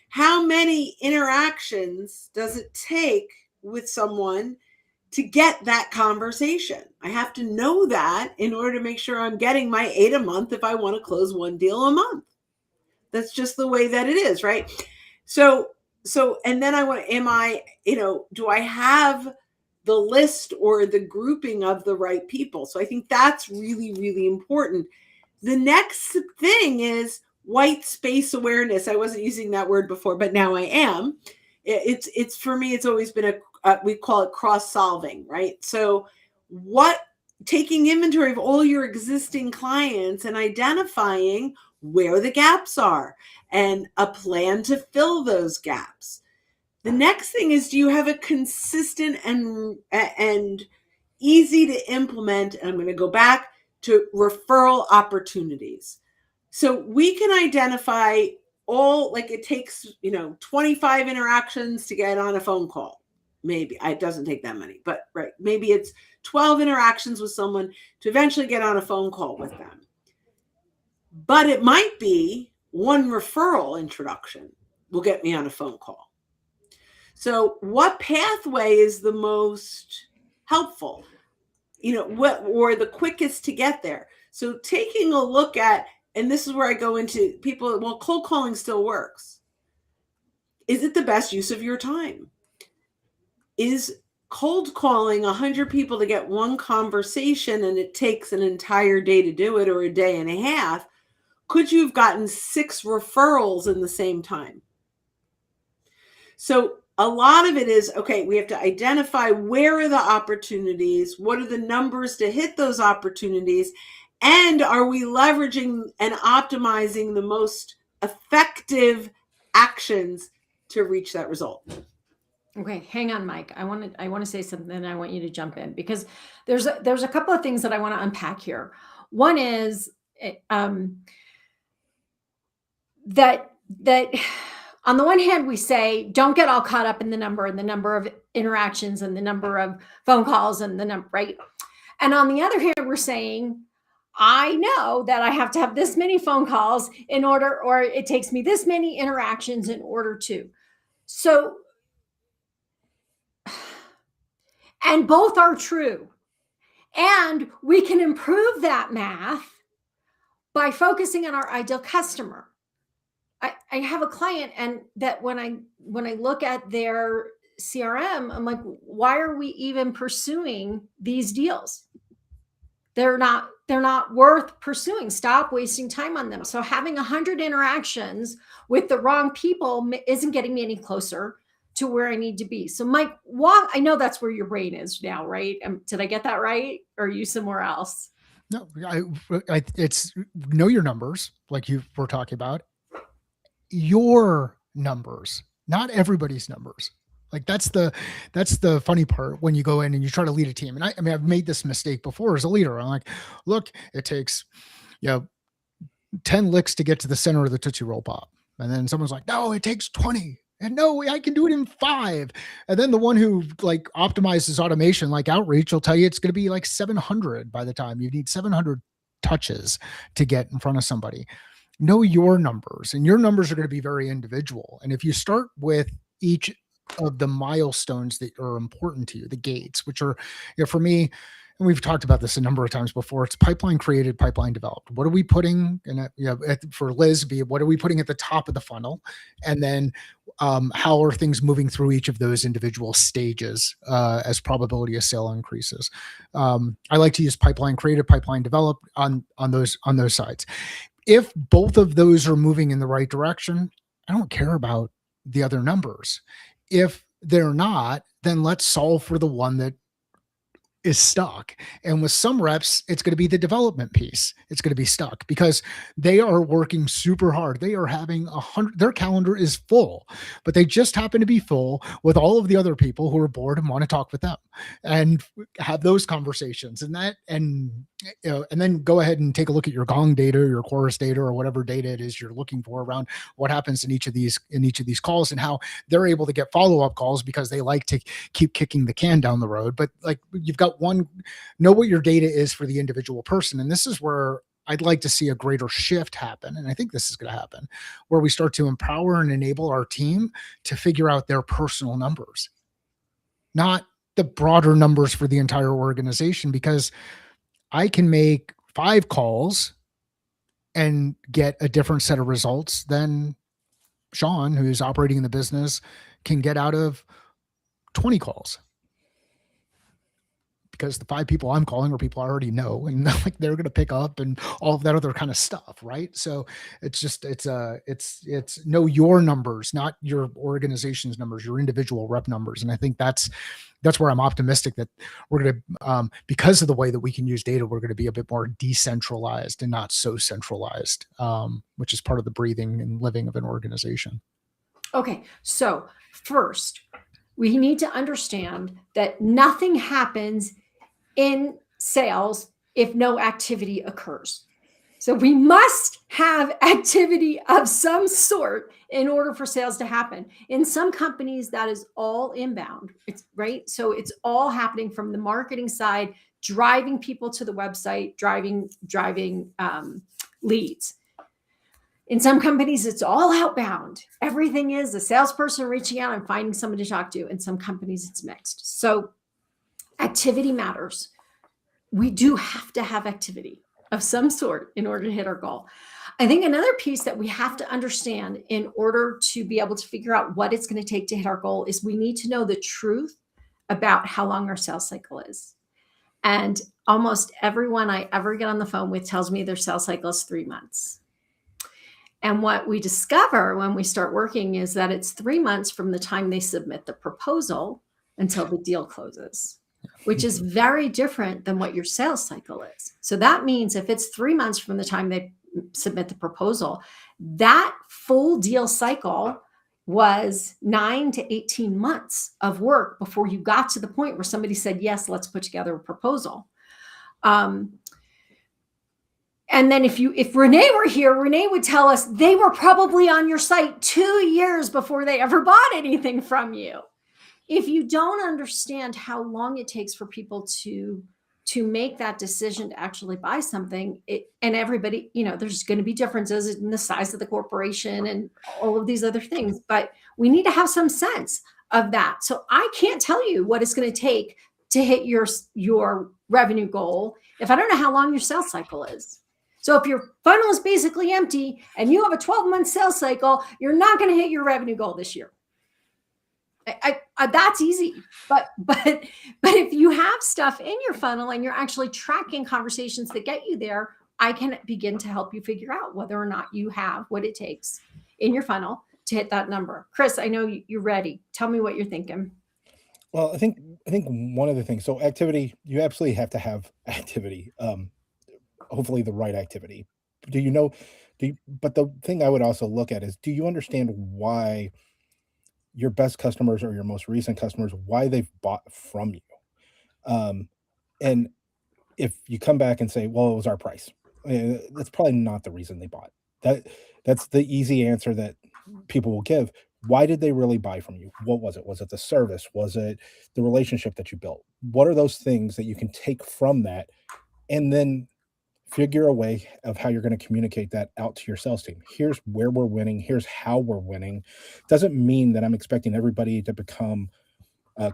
How many interactions does it take with someone to get that conversation? I have to know that in order to make sure I'm getting my 8 a month if I want to close 1 deal a month. That's just the way that it is, right? So, and then do I have the list or the grouping of the right people? So I think that's really, really important. The next thing is white space awareness. I wasn't using that word before, but now I am. It's for me, it's always been we call it cross solving, right? So taking inventory of all your existing clients and identifying where the gaps are and a plan to fill those gaps. The next thing is, do you have a consistent and easy to implement, and I'm going to go back to referral opportunities. So we can identify it takes, 25 interactions to get on a phone call. Maybe it doesn't take that many, but right. Maybe it's 12 interactions with someone to eventually get on a phone call with them. But it might be 1 referral introduction will get me on a phone call. So what pathway is the most helpful, or the quickest to get there? So taking a look at, and this is where I go into people, well, cold calling still works. Is it the best use of your time? Is cold calling 100 people to get 1 conversation and it takes an entire day to do it, or a day and a half? Could you have gotten 6 referrals in the same time? So a lot of it is, okay, we have to identify where are the opportunities, what are the numbers to hit those opportunities, and are we leveraging and optimizing the most effective actions to reach that result? Okay, hang on, Mike. I want to say something, and I want you to jump in, because there's a couple of things that I want to unpack here. One is that on the one hand, we say, don't get all caught up in the number of interactions and the number of phone calls and the number, right? And on the other hand, we're saying, I know that I have to have this many phone calls in order, or it takes me this many interactions in order to. So, and both are true. And we can improve that math by focusing on our ideal customer. I have a client, and that when I look at their CRM, I'm like, why are we even pursuing these deals? They're not worth pursuing. Stop wasting time on them. So having 100 interactions with the wrong people isn't getting me any closer to where I need to be. So Mike, I know that's where your brain is now, right? Did I get that right? Or are you somewhere else? No, it's know your numbers, like you were talking about. Your numbers, not everybody's numbers. Like that's the funny part when you go in and you try to lead a team. And I mean, I've made this mistake before as a leader. I'm like, look, it takes, 10 licks to get to the center of the Tootsie Roll Pop. And then someone's like, no, it takes 20. And no, I can do it in 5. And then the one who like optimizes automation, like Outreach, will tell you it's going to be like 700 by the time. You need 700 touches to get in front of somebody. Know your numbers, and your numbers are going to be very individual. And if you start with each of the milestones that are important to you, the gates, which are, for me, and we've talked about this a number of times before, it's pipeline created, pipeline developed. What are we putting in for Liz, what are we putting at the top of the funnel? And then how are things moving through each of those individual stages as probability of sale increases? I like to use pipeline created, pipeline developed on those sides. If both of those are moving in the right direction, I don't care about the other numbers. If they're not, then let's solve for the one that is stuck. And with some reps, it's going to be the development piece. It's going to be stuck because they are working super hard. They are having their calendar is full, but they just happen to be full with all of the other people who are bored and want to talk with them and have those conversations and then go ahead and take a look at your Gong data, or your Chorus data, or whatever data it is you're looking for around what happens in each of these calls and how they're able to get follow-up calls because they like to keep kicking the can down the road. But like, you've got know what your data is for the individual person. And this is where I'd like to see a greater shift happen. And I think this is going to happen, where we start to empower and enable our team to figure out their personal numbers, not the broader numbers for the entire organization, because I can make 5 calls and get a different set of results than Sean, who's operating in the business, can get out of 20 calls. Because the 5 people I'm calling are people I already know, and like they're going to pick up and all of that other kind of stuff, right? So it's know your numbers, not your organization's numbers, your individual rep numbers. And I think that's where I'm optimistic that we're going to, because of the way that we can use data, we're going to be a bit more decentralized and not so centralized, which is part of the breathing and living of an organization. Okay, so first, we need to understand that nothing happens in sales if no activity occurs. So we must have activity of some sort in order for sales to happen. In some companies, that is all inbound. It's right. So it's all happening from the marketing side, driving people to the website, driving leads. In some companies, it's all outbound. Everything is a salesperson reaching out and finding someone to talk to. In some companies, it's mixed. So activity matters. We do have to have activity of some sort in order to hit our goal. I think another piece that we have to understand in order to be able to figure out what it's going to take to hit our goal is we need to know the truth about how long our sales cycle is. And almost everyone I ever get on the phone with tells me their sales cycle is 3 months. And what we discover when we start working is that it's 3 months from the time they submit the proposal until the deal closes, which is very different than what your sales cycle is. So that means if it's 3 months from the time they submit the proposal, that full deal cycle was 9 to 18 months of work before you got to the point where somebody said, yes, let's put together a proposal. And then if Renee were here, Renee would tell us they were probably on your site 2 years before they ever bought anything from you. If you don't understand how long it takes for people to make that decision to actually buy something, and everybody, there's going to be differences in the size of the corporation and all of these other things, but we need to have some sense of that. So I can't tell you what it's going to take to hit your revenue goal if I don't know how long your sales cycle is. So if your funnel is basically empty and you have a 12-month sales cycle, you're not going to hit your revenue goal this year. That's easy, but if you have stuff in your funnel and you're actually tracking conversations that get you there, I can begin to help you figure out whether or not you have what it takes in your funnel to hit that number. Chris, I know you're ready. Tell me what you're thinking. Well, I think one of the things, so activity, you absolutely have to have activity. Hopefully the right activity. But the thing I would also look at is, do you understand why your best customers or your most recent customers, why they've bought from you? And if you come back and say, well, it was our price, that's probably not the reason they bought. That's the easy answer that people will give. Why did they really buy from you? What was it? Was it the service? Was it the relationship that you built? What are those things that you can take from that and then figure a way of how you're going to communicate that out to your sales team. Here's where we're winning. Here's how we're winning. Doesn't mean that I'm expecting everybody to become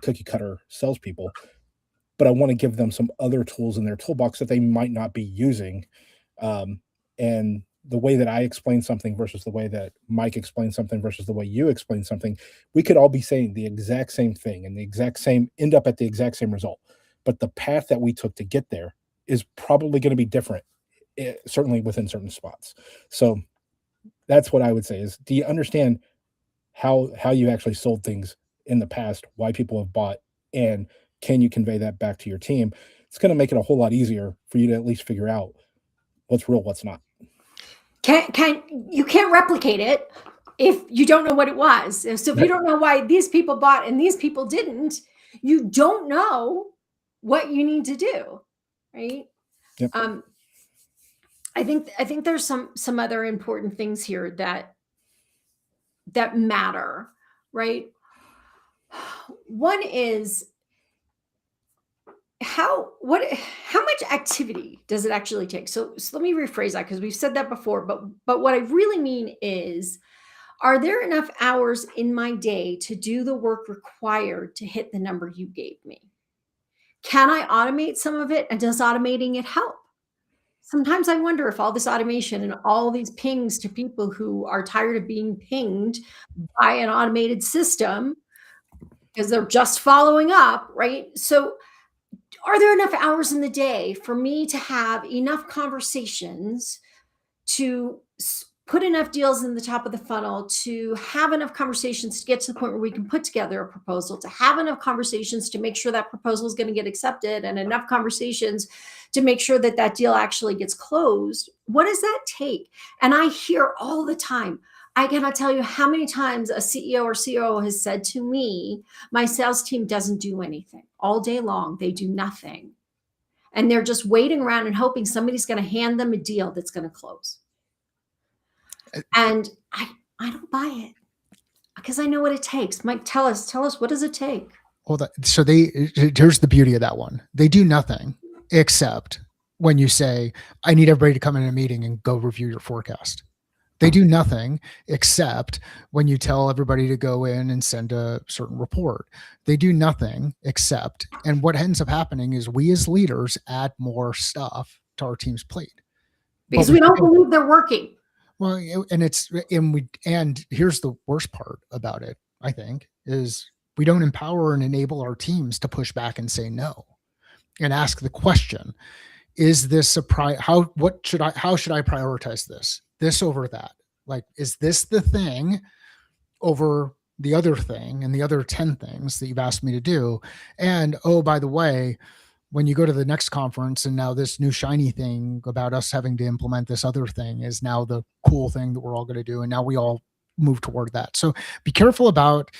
cookie cutter salespeople, but I want to give them some other tools in their toolbox that they might not be using. And the way that I explain something versus the way that Mike explains something versus the way you explain something, we could all be saying the exact same thing and the exact same, end up at the exact same result. But the path that we took to get there is probably going to be different, certainly within certain spots. So that's what I would say is, do you understand how you actually sold things in the past, why people have bought, and can you convey that back to your team? It's going to make it a whole lot easier for you to at least figure out what's real, what's not. You can't replicate it if you don't know what it was. So if you don't know why these people bought and these people didn't, you don't know what you need to do, right? Yep. I think there's some other important things here that matter, right? One is how much activity does it actually take? So let me rephrase that, because we've said that before, but what I really mean is, are there enough hours in my day to do the work required to hit the number you gave me? Can I automate some of it? And does automating it help? Sometimes I wonder if all this automation and all these pings to people who are tired of being pinged by an automated system because they're just following up, right? So are there enough hours in the day for me to have enough conversations to put enough deals in the top of the funnel, to have enough conversations to get to the point where we can put together a proposal, to have enough conversations to make sure that proposal is going to get accepted, and enough conversations to make sure that that deal actually gets closed? What does that take? And I hear all the time, I cannot tell you how many times a CEO or COO has said to me, my sales team doesn't do anything. All day long, they do nothing. And they're just waiting around and hoping somebody's going to hand them a deal that's going to close. And I don't buy it, because I know what it takes. Mike, tell us, what does it take? Well, here's the beauty of that one. They do nothing except when you say, I need everybody to come in a meeting and go review your forecast. They do nothing except when you tell everybody to go in and send a certain report. They do nothing except, and what ends up happening is we as leaders add more stuff to our team's plate. Because we don't believe they're working. Well, and here's the worst part about it, I think, is we don't empower and enable our teams to push back and say no and ask the question, is this how should I prioritize this over that? Like, is this the thing over the other thing and the other 10 things that you've asked me to do? And, oh, by the way, when you go to the next conference and now this new shiny thing about us having to implement this other thing is now the cool thing that we're all going to do. And now we all move toward that. So be careful about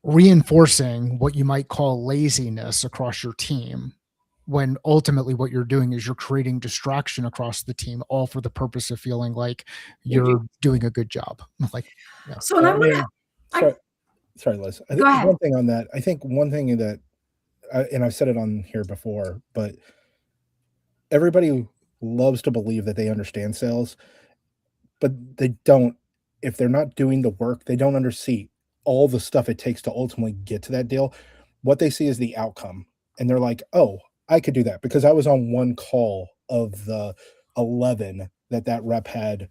reinforcing what you might call laziness across your team, when ultimately what you're doing is you're creating distraction across the team, all for the purpose of feeling like you're doing a good job. Like, yeah. So, and sorry, Liz. Go ahead. One thing on that, I think one thing that, and I've said it on here before, but everybody loves to believe that they understand sales, but they don't. If they're not doing the work, they don't understand all the stuff it takes to ultimately get to that deal. What they see is the outcome, and they're like, oh, I could do that because I was on one call of the 11 that rep had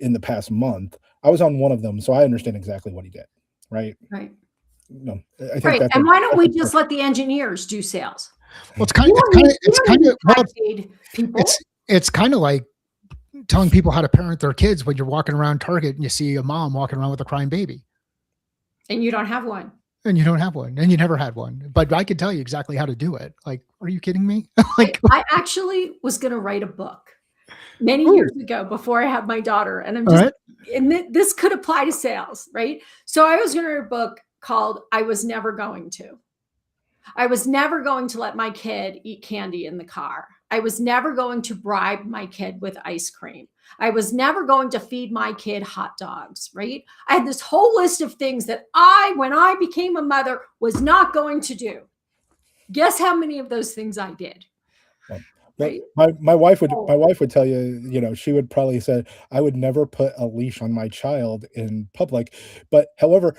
in the past month. I was on one of them, so I understand exactly what he did. Right. No, I think right. And why don't we just let the engineers do sales? Well, it's kind of like telling people how to parent their kids when you're walking around Target and you see a mom walking around with a crying baby. And you don't have one. And you don't have one, and you never had one, but I could tell you exactly how to do it. Like, are you kidding me? Like, I actually was going to write a book many years ago before I had my daughter, and I'm just, and this could apply to sales, right? So I was going to write a book called I Was Never Going to let my kid eat candy in the car. I was never going to bribe my kid with ice cream. I was never going to feed my kid hot dogs, right? I had this whole list of things that when I became a mother, was not going to do. Guess how many of those things I did? right? My wife Oh. would tell you, she would probably say, I would never put a leash on my child in public. But however,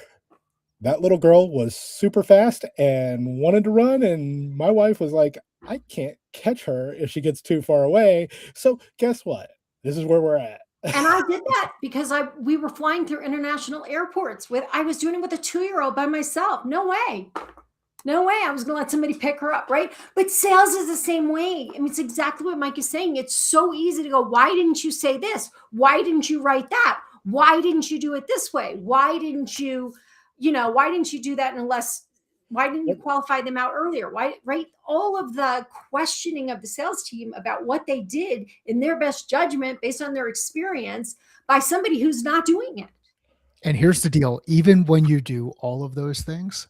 that little girl was super fast and wanted to run, and my wife was like, I can't catch her if she gets too far away. So guess what? This is where we're at. And I did that because we were flying through international airports I was doing it with a 2-year-old by myself. No way. No way I was going to let somebody pick her up, right? But sales is the same way. I mean, it's exactly what Mike is saying. It's so easy to go, why didn't you say this? Why didn't you write that? Why didn't you do it this way? Why didn't you do that why didn't you qualify them out earlier? Why, right? All of the questioning of the sales team about what they did in their best judgment based on their experience by somebody who's not doing it. And here's the deal. Even when you do all of those things,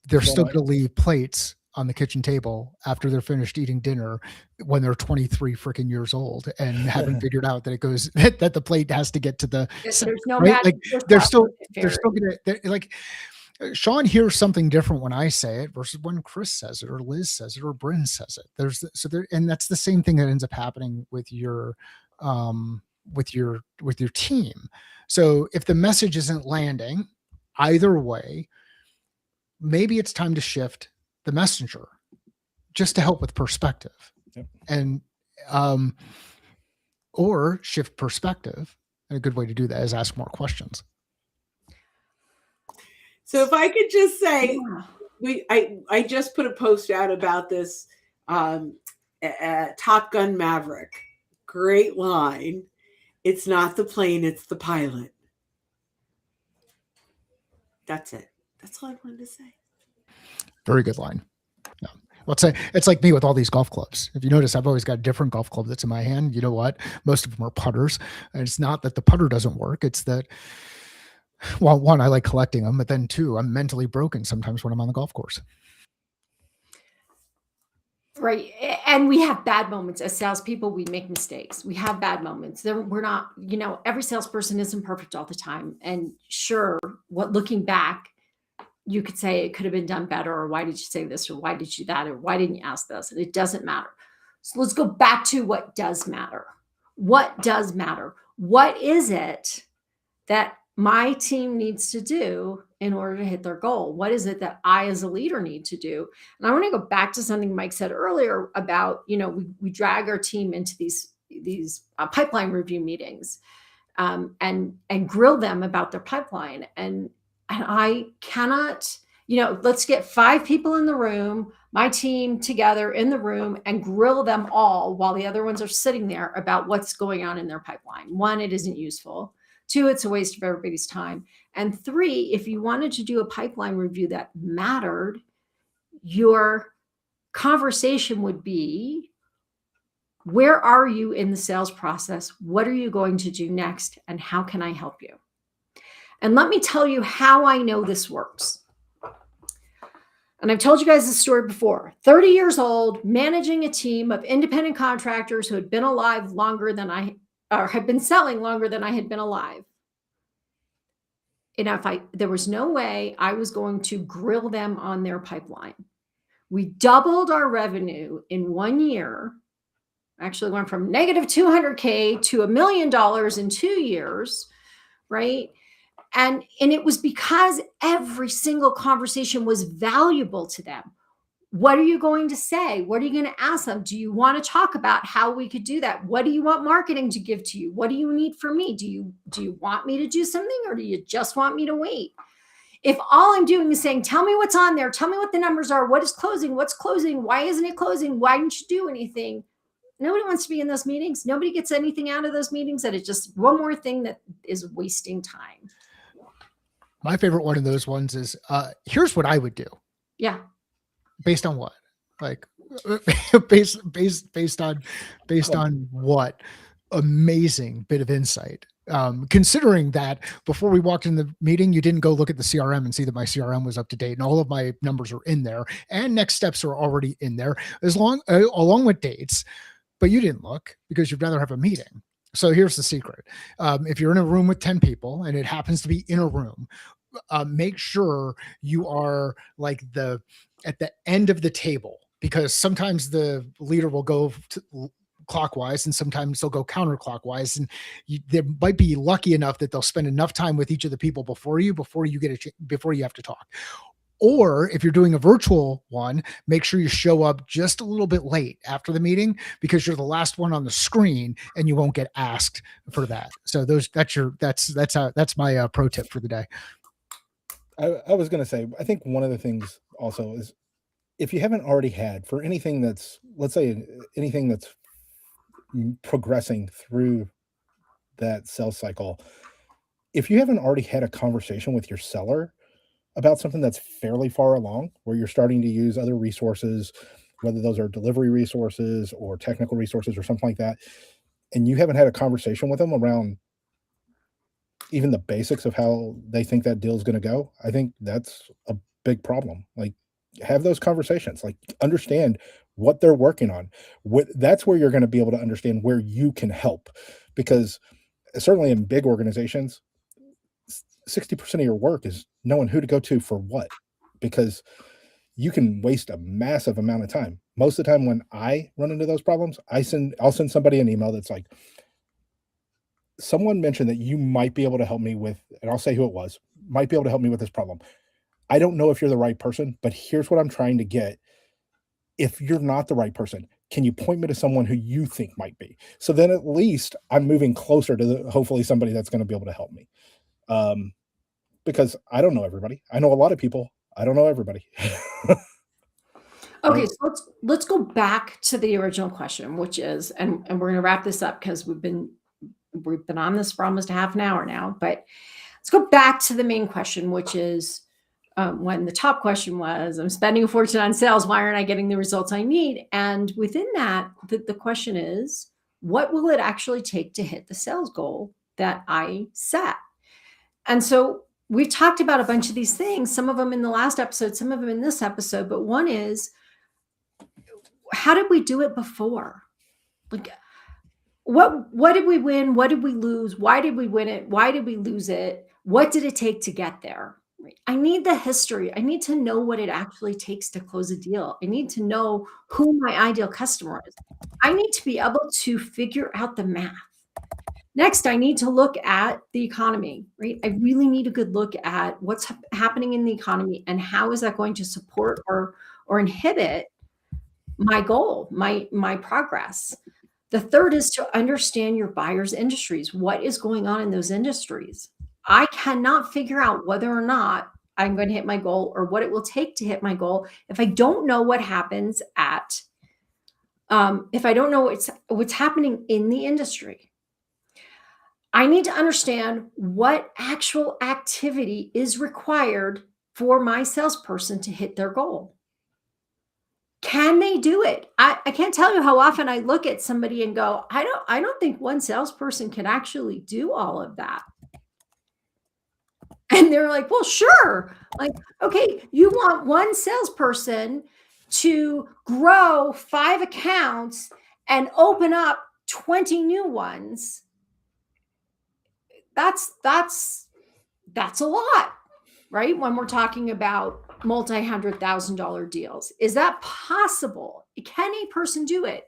they're still going to leave plates on the kitchen table after they're finished eating dinner when they're 23 freaking years old and haven't figured out that it goes that the plate has to get to the There's no right? Like they're still gonna like Sean hears something different when I say it versus when Chris says it or Liz says it or Bryn says it. And that's the same thing that ends up happening with your team. So if the message isn't landing either way, maybe it's time to shift the messenger just to help with perspective. Yep. And or shift perspective. And a good way to do that is ask more questions. So if I could just say, I just put a post out about this Top Gun Maverick. Great line. It's not the plane, it's the pilot. That's it. That's all I wanted to say. Very good line. Yeah. Well, it's like me with all these golf clubs. If you notice, I've always got a different golf club that's in my hand. You know what? Most of them are putters. And it's not that the putter doesn't work. It's that, well, one, I like collecting them, but then two, I'm mentally broken sometimes when I'm on the golf course. Right. And we have bad moments as salespeople. We make mistakes. We have bad moments. We're not, every salesperson isn't perfect all the time. And sure, looking back, you could say it could have been done better, or why did you say this, or why did you that, or why didn't you ask this? And it doesn't matter. So let's go back to what does matter. What does matter? What is it that my team needs to do in order to hit their goal? What is it that I as a leader need to do? And I want to go back to something Mike said earlier about, we drag our team into these pipeline review meetings and grill them about their pipeline. And I cannot, let's get 5 people in the room, my team together in the room, and grill them all while the other ones are sitting there about what's going on in their pipeline. 1, it isn't useful. 2, it's a waste of everybody's time. And 3, if you wanted to do a pipeline review that mattered, your conversation would be, where are you in the sales process? What are you going to do next? And how can I help you? And let me tell you how I know this works. And I've told you guys this story before. 30 years old, managing a team of independent contractors who had been alive longer than had been selling longer than I had been alive. And there was no way I was going to grill them on their pipeline. We doubled our revenue in 1 year. Actually went from negative $200K to $1 million in 2 years, right? And it was because every single conversation was valuable to them. What are you going to say? What are you going to ask them? Do you want to talk about how we could do that? What do you want marketing to give to you? What do you need from me? Do you want me to do something, or do you just want me to wait? If all I'm doing is saying, tell me what's on there, tell me what the numbers are, what is closing, what's closing, why isn't it closing, why didn't you do anything? Nobody wants to be in those meetings. Nobody gets anything out of those meetings. That it's just one more thing that is wasting time. My favorite one of those ones is, here's what I would do. Yeah. Based on what? Like based on what? Amazing bit of insight. Considering that before we walked in the meeting, you didn't go look at the CRM and see that my CRM was up to date and all of my numbers are in there and next steps are already in there along with dates, but you didn't look because you'd rather have a meeting. So here's the secret. If you're in a room with 10 people and it happens to be in a room, make sure you are like at the end of the table because sometimes the leader will go clockwise and sometimes they'll go counterclockwise, and they might be lucky enough that they'll spend enough time with each of the people before you before you have to talk. Or if you're doing a virtual one, make sure you show up just a little bit late after the meeting, because you're the last one on the screen and you won't get asked for that. So that's my pro tip for the day. I was going to say, I think one of the things also is, if you haven't already had, for anything that's, let's say anything that's progressing through that sales cycle, if you haven't already had a conversation with your seller about something that's fairly far along, where you're starting to use other resources, whether those are delivery resources or technical resources or something like that, and you haven't had a conversation with them around even the basics of how they think that deal is going to go, I think that's a big problem. Like, have those conversations, like understand what they're working on. That's where you're going to be able to understand where you can help, because certainly in big organizations, 60% of your work is knowing who to go to for what, because you can waste a massive amount of time. Most of the time when I run into those problems, I'll send somebody an email that's like, someone mentioned that you might be able to help me with, and I'll say who it was, might be able to help me with this problem. I don't know if you're the right person, but here's what I'm trying to get. If you're not the right person, can you point me to someone who you think might be? So then at least I'm moving closer to hopefully somebody that's going to be able to help me. Because I don't know everybody. I know a lot of people. I don't know everybody. Okay, so let's go back to the original question, which is, and we're going to wrap this up because we've been on this for almost a half an hour now. But let's go back to the main question, which is, when the top question was, I'm spending a fortune on sales, why aren't I getting the results I need? And within that, the question is, what will it actually take to hit the sales goal that I set? And so we've talked about a bunch of these things, some of them in the last episode, some of them in this episode, but one is, how did we do it before? Like, what did we win? What did we lose? Why did we win it? Why did we lose it? What did it take to get there? I need the history. I need to know what it actually takes to close a deal. I need to know who my ideal customer is. I need to be able to figure out the math. Next, I need to look at the economy, right? I really need a good look at what's happening in the economy and how is that going to support or inhibit my goal, my progress. The third is to understand your buyer's industries. What is going on in those industries? I cannot figure out whether or not I'm going to hit my goal or what it will take to hit my goal if I don't know what happens if I don't know what's happening in the industry. I need to understand what actual activity is required for my salesperson to hit their goal. Can they do it? I can't tell you how often I look at somebody and go, I don't think one salesperson can actually do all of that. And they're like, well, sure. Like, okay, you want one salesperson to grow 5 accounts and open up 20 new ones. That's a lot, right? When we're talking about multi-$100,000 deals. Is that possible? Can a person do it?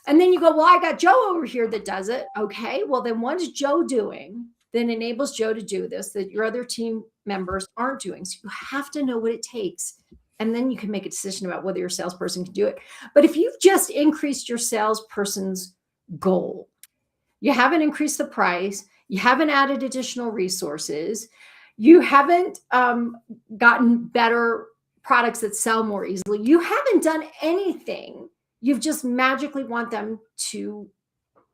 And then you go, well, I got Joe over here that does it. Okay, well, then what is Joe doing that enables Joe to do this that your other team members aren't doing? So you have to know what it takes. And then you can make a decision about whether your salesperson can do it. But if you've just increased your salesperson's goal, you haven't increased the price, you haven't added additional resources, you haven't gotten better products that sell more easily, you haven't done anything. You've just magically want them to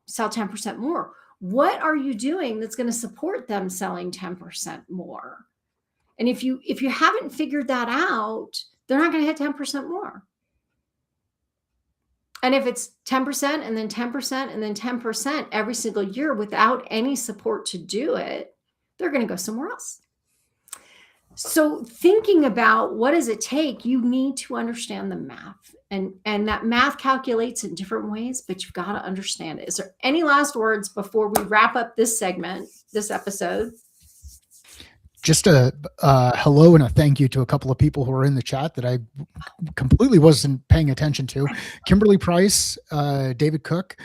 sell 10% more. What are you doing that's going to support them selling 10% more? And if you haven't figured that out, they're not going to hit 10% more. And if it's 10% and then 10% and then 10% every single year without any support to do it, they're going to go somewhere else. So thinking about what does it take, you need to understand the math. And that math calculates in different ways, but you've got to understand it. Is there any last words before we wrap up this segment, this episode? Just a hello and a thank you to a couple of people who are in the chat that I completely wasn't paying attention to. Kimberly Price, David Cook,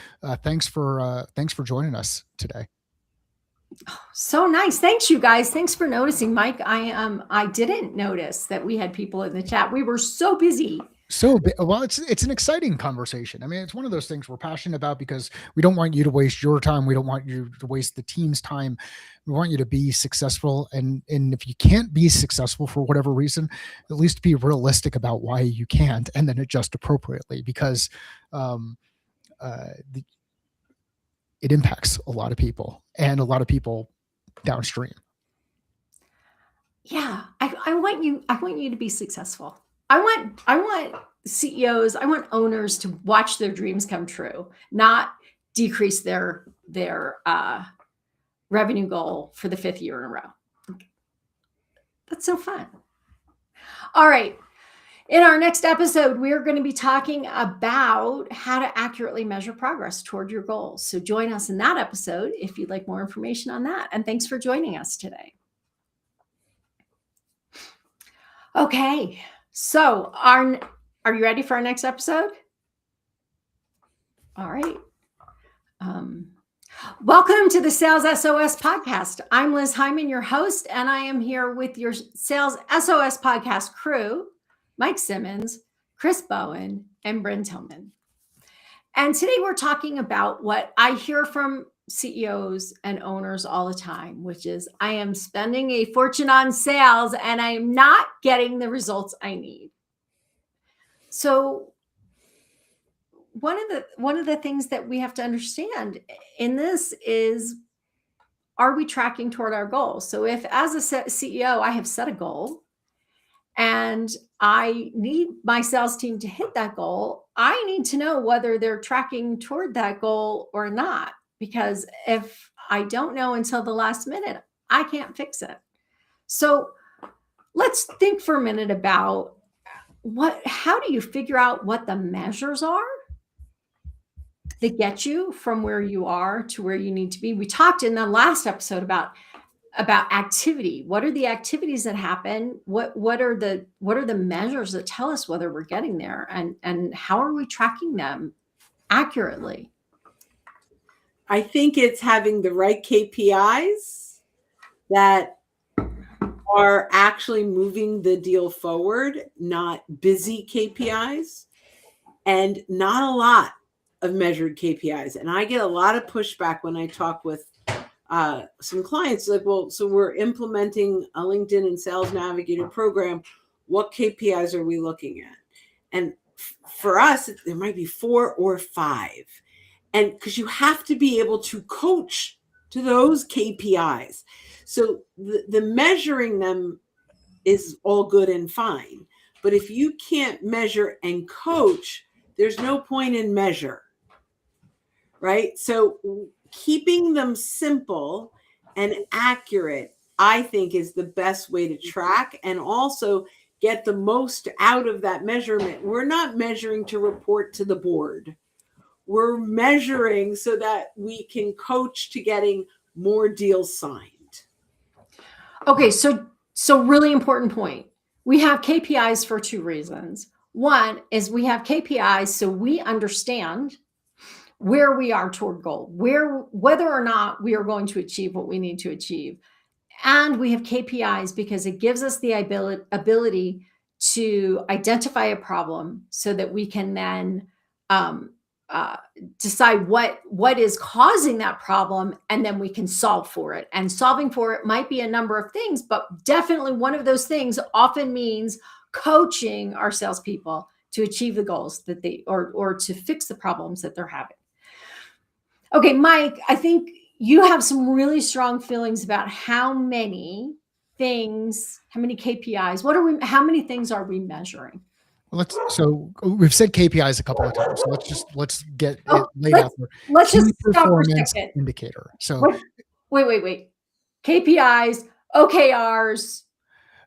thanks for joining us today. So nice. Thanks, you guys. Thanks for noticing, Mike. I didn't notice that we had people in the chat. We were so busy. So, well, it's an exciting conversation. I mean, it's one of those things we're passionate about because we don't want you to waste your time. We don't want you to waste the team's time. We want you to be successful. And if you can't be successful for whatever reason, at least be realistic about why you can't, and then adjust appropriately, because it impacts a lot of people and a lot of people downstream. Yeah, I want you to be successful. I want CEOs, I want owners to watch their dreams come true, not decrease their revenue goal for the 5th year in a row. That's so fun. All right. In our next episode, we're going to be talking about how to accurately measure progress toward your goals. So join us in that episode if you'd like more information on that. And thanks for joining us today. Okay. So are you ready for our next episode? All right. Welcome to the Sales SOS podcast. I'm Liz Hyman, your host, and I am here with your Sales SOS podcast crew, Mike Simmons, Chris Bowen, and Bryn Tillman. And today we're talking about what I hear from CEOs and owners all the time, which is I am spending a fortune on sales and I am not getting the results I need. So one of the things that we have to understand in this is, are we tracking toward our goals? So if as a CEO, I have set a goal and I need my sales team to hit that goal, I need to know whether they're tracking toward that goal or not. Because if I don't know until the last minute, I can't fix it. So let's think for a minute about how do you figure out what the measures are that get you from where you are to where you need to be? We talked in the last episode about activity. What are the activities that happen? What are the measures that tell us whether we're getting there, and how are we tracking them accurately? I think it's having the right KPIs that are actually moving the deal forward, not busy KPIs, and not a lot of measured KPIs. And I get a lot of pushback when I talk with some clients, like, well, so we're implementing a LinkedIn and Sales Navigator program. What KPIs are we looking at? And for us, there might be 4 or 5. And because you have to be able to coach to those KPIs. So the measuring them is all good and fine. But if you can't measure and coach, there's no point in measure, right? So keeping them simple and accurate, I think, is the best way to track and also get the most out of that measurement. We're not measuring to report to the board. We're measuring so that we can coach to getting more deals signed. Okay, so really important point. We have KPIs for 2 reasons. One is we have KPIs so we understand where we are toward goal, whether or not we are going to achieve what we need to achieve. And we have KPIs because it gives us the ability to identify a problem so that we can then decide what is causing that problem, and then we can solve for it. And solving for it might be a number of things, but definitely one of those things often means coaching our salespeople to achieve the goals that they or to fix the problems that they're having. Okay, Mike, I think you have some really strong feelings about how many KPIs, how many things are we measuring? So we've said KPIs a couple of times. So let's get it laid out there. Let's just stop for a Performance second. indicator. So Wait. KPIs, OKRs,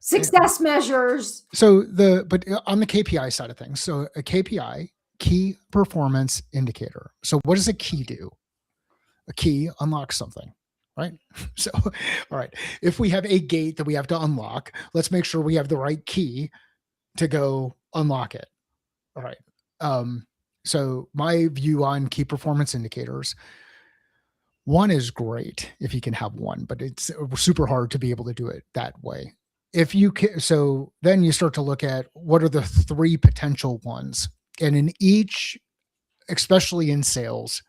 success measures. So but on the KPI side of things, so a KPI, key performance indicator. So what does a key do? A key unlocks something. right? So, all right. If we have a gate that we have to unlock, let's make sure we have the right key to go unlock it. All right. So my view on key performance indicators, one is great if you can have one, but it's super hard to be able to do it that way. If you can, so then you start to look at what are the 3 potential ones. And in each, especially in sales,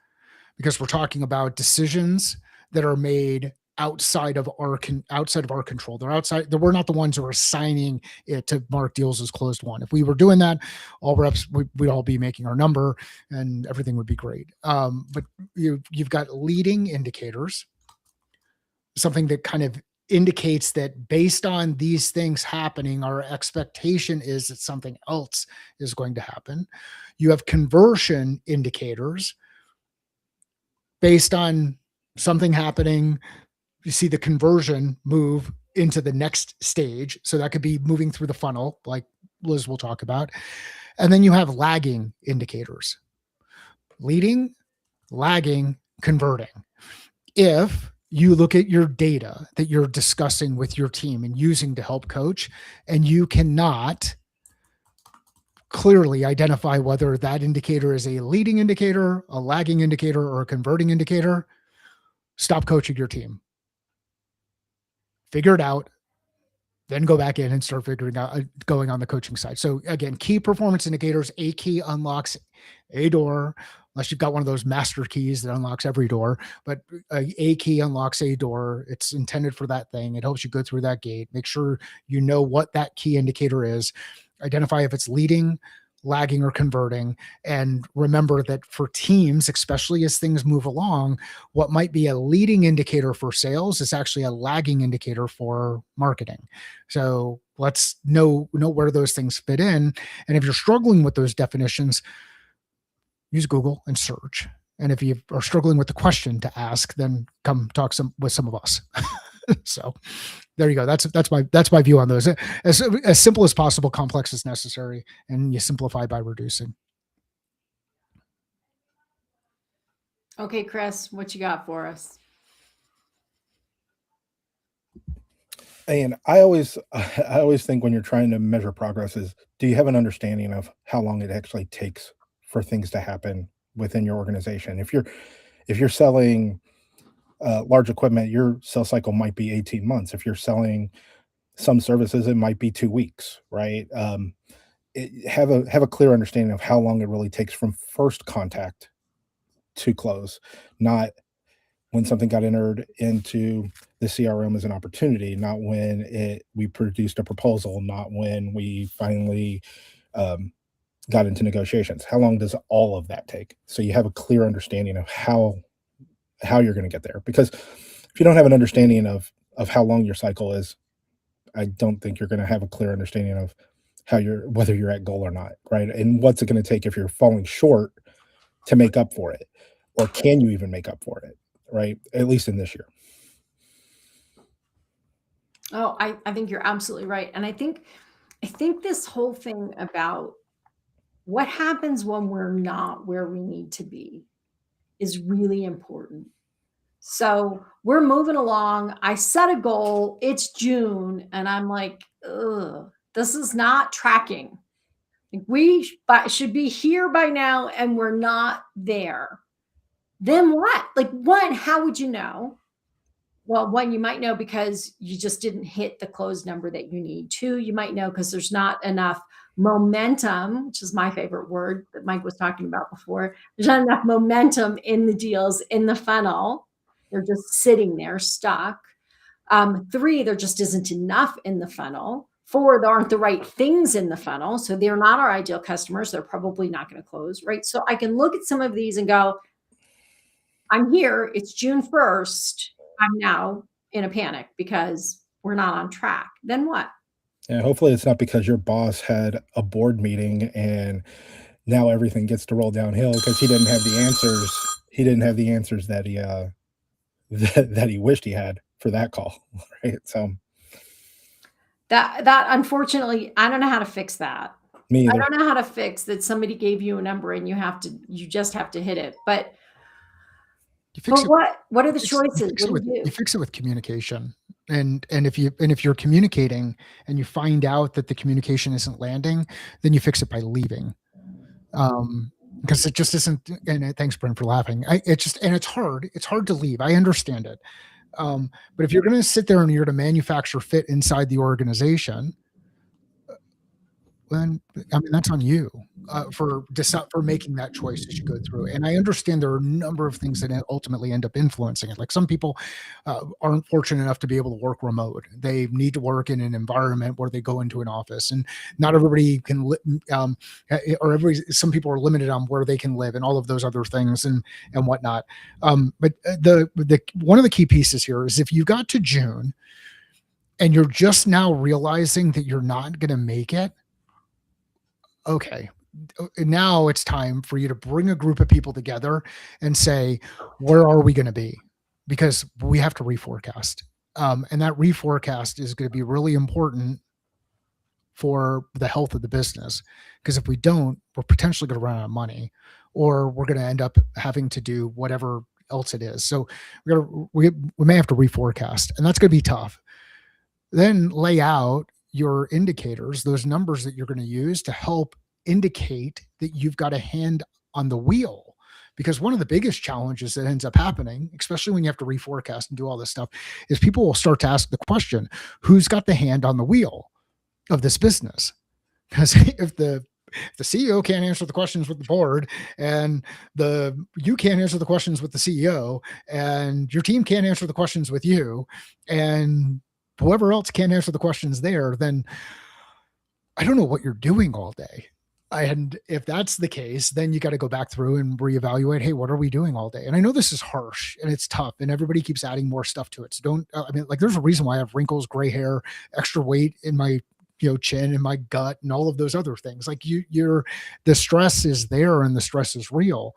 because we're talking about decisions that are made outside of our control. We're not the ones who are signing it to mark deals as closed won. If we were doing that, all reps we'd all be making our number and everything would be great. But you've got leading indicators, something that kind of indicates that based on these things happening, our expectation is that something else is going to happen. You have conversion indicators. Based on something happening, you see the conversion move into the next stage. So that could be moving through the funnel, like Liz will talk about. And then you have lagging indicators: leading, lagging, converting. If you look at your data that you're discussing with your team and using to help coach, and you cannot clearly identify whether that indicator is a leading indicator, a lagging indicator, or a converting indicator, stop coaching your team. Figure it out, then go back in and start figuring out going on the coaching side. So again, key performance indicators: a key unlocks a door, unless you've got one of those master keys that unlocks every door, but a key unlocks a door. It's intended for that thing. It helps you go through that gate. Make sure you know what that key indicator is. Identify if it's leading, lagging, or converting. And remember that for teams, especially as things move along, what might be a leading indicator for sales is actually a lagging indicator for marketing. So let's know where those things fit in. And if you're struggling with those definitions, use Google and search. And if you are struggling with the question to ask, then come talk with some of us. So there you go. That's my view on those. As simple as possible, complex as necessary, and you simplify by reducing. Okay, Chris, what you got for us? And I always think when you're trying to measure progress is, do you have an understanding of how long it actually takes for things to happen within your organization? If you're selling large equipment, your sales cycle might be 18 months. If you're selling some services, it might be 2 weeks, right? Have a clear understanding of how long it really takes from first contact to close, not when something got entered into the CRM as an opportunity, not when we produced a proposal, not when we finally got into negotiations. How long does all of that take? So you have a clear understanding of how you're going to get there. Because if you don't have an understanding of how long your cycle is, I don't think you're going to have a clear understanding of whether you're at goal or not, right? And what's it going to take if you're falling short to make up for it, or can you even make up for it, right? At least in this year. Oh, I think you're absolutely right. And I think this whole thing about what happens when we're not where we need to be is really important. So we're moving along. I set a goal. It's June, and I'm like, ugh, this is not tracking. We should be here by now, and we're not there. Then what? Like, one, how would you know? Well, one, you might know because you just didn't hit the close number that you need. Two, you might know because there's not enough momentum, which is my favorite word that Mike was talking about before. There's not enough momentum in the deals in the funnel. They're just sitting there stuck. Three, there just isn't enough in the funnel. Four, there aren't the right things in the funnel. So they're not our ideal customers. They're probably not going to close, right? So I can look at some of these and go, I'm here. It's June 1st. I'm now in a panic because we're not on track. Then what? Yeah, hopefully it's not because your boss had a board meeting and now everything gets to roll downhill because he didn't have the answers. He didn't have the answers that he that he wished he had for that call, right? So that unfortunately, I don't know how to fix that. me either. I don't know how to fix that somebody gave you a number and you just have to hit it. But You fix But it. what are the You choices? fix it What with do you you do? fix it with communication. And if you're communicating and you find out that the communication isn't landing, then you fix it by leaving. Because it just isn't. And thanks, Brent, for laughing. It's hard. It's hard to leave. I understand it. But if you're going to sit there and you're to manufacture fit inside the organization, then I mean that's on you for making that choice as you go through. And I understand there are a number of things that ultimately end up influencing it. Like some people aren't fortunate enough to be able to work remote. They need to work in an environment where they go into an office, and not everybody can. Some people are limited on where they can live, and all of those other things and whatnot. But the one of the key pieces here is if you got to June and you're just now realizing that you're not going to make it. Okay, now it's time for you to bring a group of people together and say, where are we going to be? Because we have to reforecast. And that reforecast is going to be really important for the health of the business. Because if we don't, we're potentially going to run out of money, or we're going to end up having to do whatever else it is. So we may have to reforecast, and that's going to be tough. Then lay out your indicators, those numbers that you're going to use to help indicate that you've got a hand on the wheel. Because one of the biggest challenges that ends up happening, especially when you have to reforecast and do all this stuff, is people will start to ask the question, who's got the hand on the wheel of this business? Because if the CEO can't answer the questions with the board, and you can't answer the questions with the CEO, and your team can't answer the questions with you, and whoever else can't answer the questions there, then I don't know what you're doing all day. And if that's the case, then you got to go back through and reevaluate, hey, what are we doing all day? And I know this is harsh and it's tough and everybody keeps adding more stuff to it. So there's a reason why I have wrinkles, gray hair, extra weight in my chin and my gut and all of those other things. Like the stress is there and the stress is real.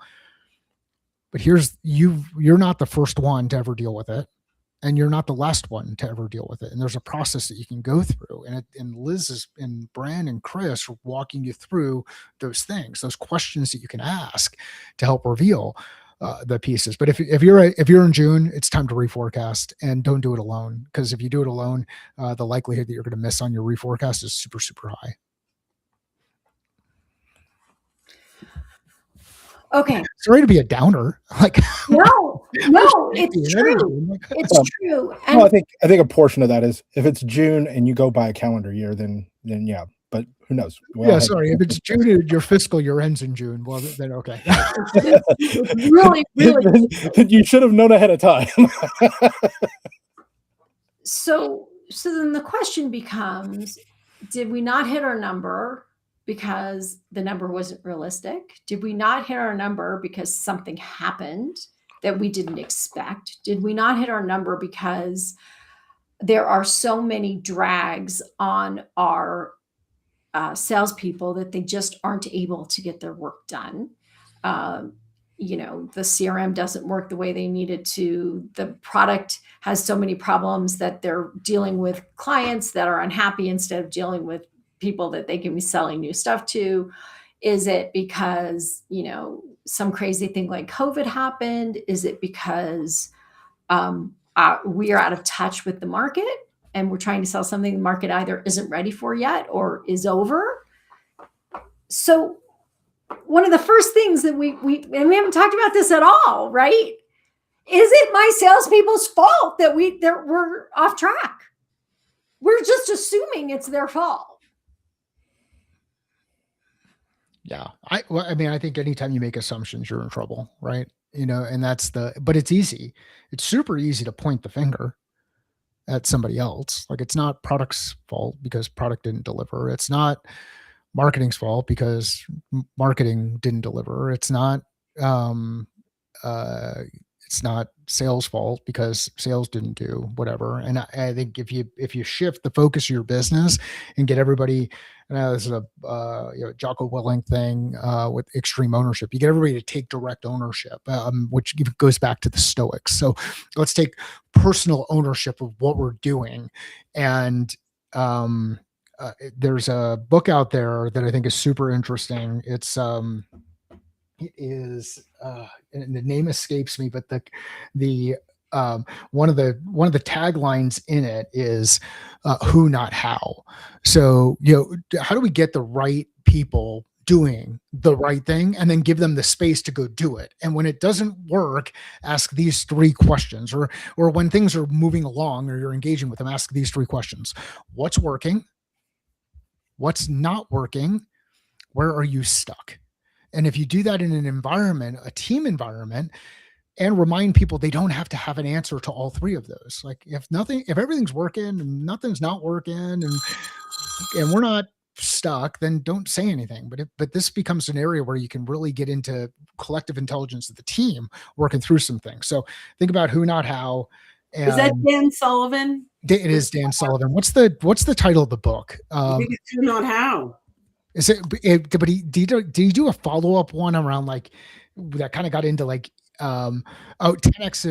But you're not the first one to ever deal with it. And you're not the last one to ever deal with it. And there's a process that you can go through. And Liz and Bran and Chris are walking you through those things, those questions that you can ask to help reveal the pieces. But if you're in June, it's time to reforecast, and don't do it alone. Because if you do it alone, the likelihood that you're going to miss on your reforecast is super, super high. Okay. Sorry to be a downer. Like no, it's true. It's true. And I think a portion of that is if it's June and you go by a calendar year, then yeah. But who knows? Yeah, sorry. If it's June, your fiscal year ends in June. Well, then okay. really. Then you should have known ahead of time. So then the question becomes, did we not hit our number because the number wasn't realistic? Did we not hit our number because something happened that we didn't expect? Did we not hit our number because there are so many drags on our salespeople that they just aren't able to get their work done? The CRM doesn't work the way they need it to. The product has so many problems that they're dealing with clients that are unhappy instead of dealing with people that they can be selling new stuff to. Is it because, some crazy thing like COVID happened? Is it because we are out of touch with the market and we're trying to sell something the market either isn't ready for yet or is over? So one of the first things that we haven't talked about this at all, right? Is it my salespeople's fault that we're off track? We're just assuming it's their fault. Yeah. I think anytime you make assumptions, you're in trouble, right? And but it's easy. It's super easy to point the finger at somebody else. Like it's not product's fault because product didn't deliver. It's not marketing's fault because marketing didn't deliver. It's not sales fault because sales didn't do whatever. And I think if you shift the focus of your business and get everybody, this is a Jocko Willink thing with extreme ownership. You get everybody to take direct ownership, which goes back to the Stoics. So let's take personal ownership of what we're doing. And there's a book out there that I think is super interesting. It's it is, and the name escapes me, but the one of the taglines in it is who, not how. So, how do we get the right people doing the right thing and then give them the space to go do it? And when it doesn't work, ask these 3 questions, or when things are moving along or you're engaging with them, ask these 3 questions. What's working? What's not working? Where are you stuck? And if you do that in an environment, a team environment, and remind people they don't have to have an answer to all 3 of those. Like if everything's working and nothing's not working and we're not stuck, then don't say anything. But this becomes an area where you can really get into collective intelligence of the team working through some things. So think about who, not how. And is that Dan Sullivan? It is Dan Sullivan. What's the title of the book? I think it's Who, Not How. Is it? But did he do a follow-up one around like that kind of got into like 10x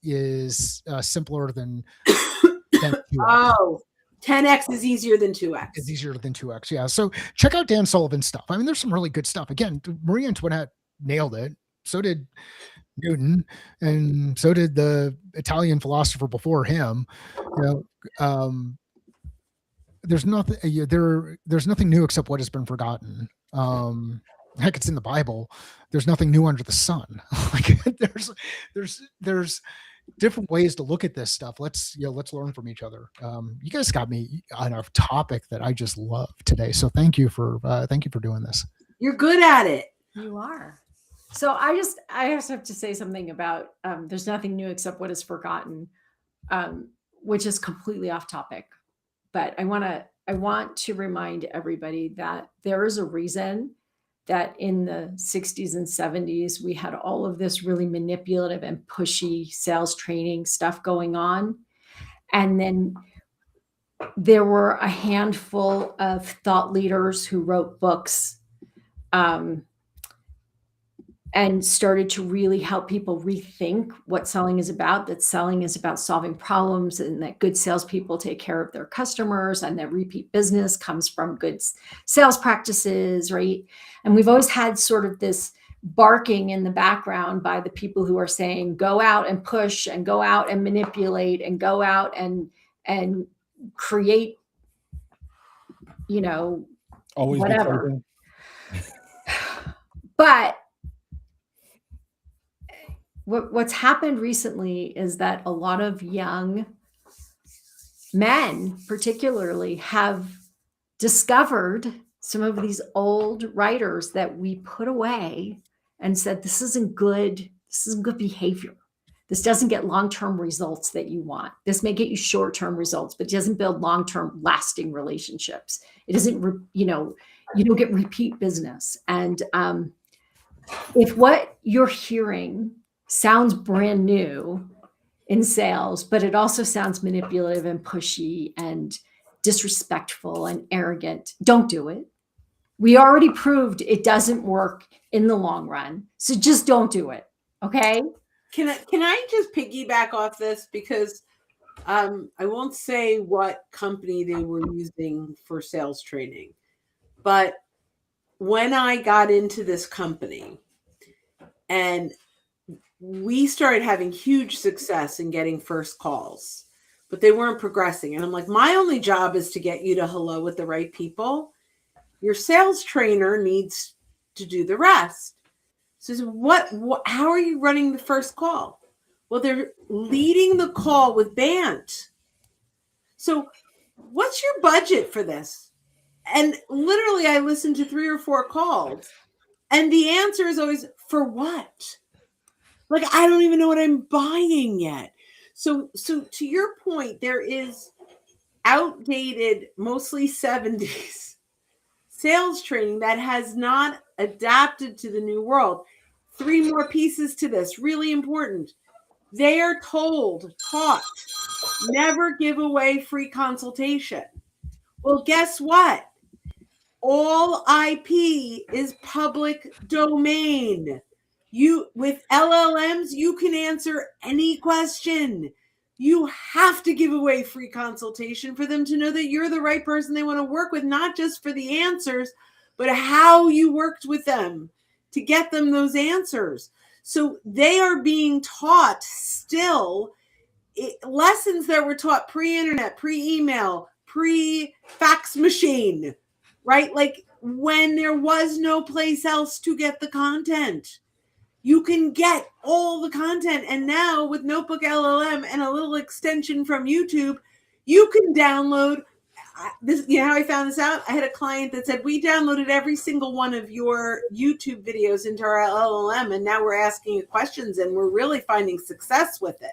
is simpler than 2x. Oh, 10x is easier than 2x. It's easier than 2x. Yeah. So check out Dan Sullivan's stuff. I mean, there's some really good stuff. Again, Marie Antoinette nailed it. So did Newton, and so did the Italian philosopher before him. There's nothing new except what has been forgotten. Heck, it's in the Bible. There's nothing new under the sun. Like there's different ways to look at this stuff. Let's learn from each other. You guys got me on a topic that I just love today. So thank you for doing this. You're good at it. You are. So I just have to say something about there's nothing new except what is forgotten, which is completely off topic. But I want to remind everybody that there is a reason that in the 60s and 70s, we had all of this really manipulative and pushy sales training stuff going on. And then there were a handful of thought leaders who wrote books and started to really help people rethink what selling is about, that selling is about solving problems, and that good salespeople take care of their customers, and that repeat business comes from good sales practices, right? And we've always had sort of this barking in the background by the people who are saying, go out and push and go out and manipulate and go out and create, always whatever. But what's happened recently is that a lot of young men, particularly, have discovered some of these old writers that we put away and said, this isn't good behavior. This doesn't get long-term results that you want. This may get you short-term results, but it doesn't build long-term lasting relationships. It doesn't, you don't get repeat business. And if what you're hearing sounds brand new in sales, but it also sounds manipulative and pushy and disrespectful and arrogant, don't do it. We already proved it doesn't work in the long run. So just don't do it. Okay. Can I just piggyback off this? Because I won't say what company they were using for sales training, but when I got into this company and we started having huge success in getting first calls, but they weren't progressing. And I'm like, my only job is to get you to hello with the right people. Your sales trainer needs to do the rest. So what how are you running the first call? Well, they're leading the call with Bant. So what's your budget for this? And literally I listened to 3 or 4 calls and the answer is always, for what? Like, I don't even know what I'm buying yet. So to your point, there is outdated, mostly 70s sales training that has not adapted to the new world. 3 more pieces to this, really important. They are taught, never give away free consultation. Well, guess what? All IP is public domain. With LLMs, you can answer any question. You have to give away free consultation for them to know that you're the right person they want to work with, not just for the answers, but how you worked with them. to get them those answers. So they are being taught still lessons that were taught pre-internet, pre-email, pre-fax machine, right? Like when there was no place else to get the content. You can get all the content. And now with Notebook LLM and a little extension from YouTube, you can download this. You know how I found this out? I had a client that said, we downloaded every single one of your YouTube videos into our LLM, and now we're asking you questions and we're really finding success with it.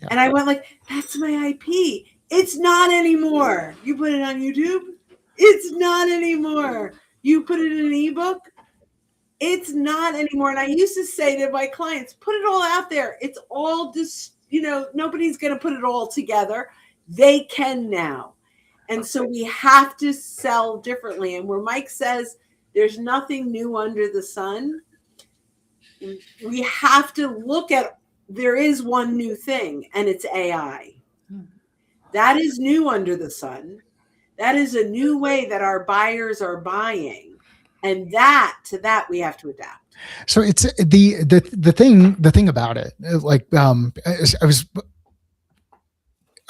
Yeah. And I went like, that's my IP. It's not anymore. You put it on YouTube. It's not anymore. You put it in an ebook. It's not anymore. And I used to say to my clients, put it all out there. It's all just, nobody's going to put it all together. They can now. And so we have to sell differently. And where Mike says there's nothing new under the sun, we have to look at, there is one new thing, and it's AI. That is new under the sun. That is a new way that our buyers are buying. And to that we have to adapt. So it's the thing about it, like I was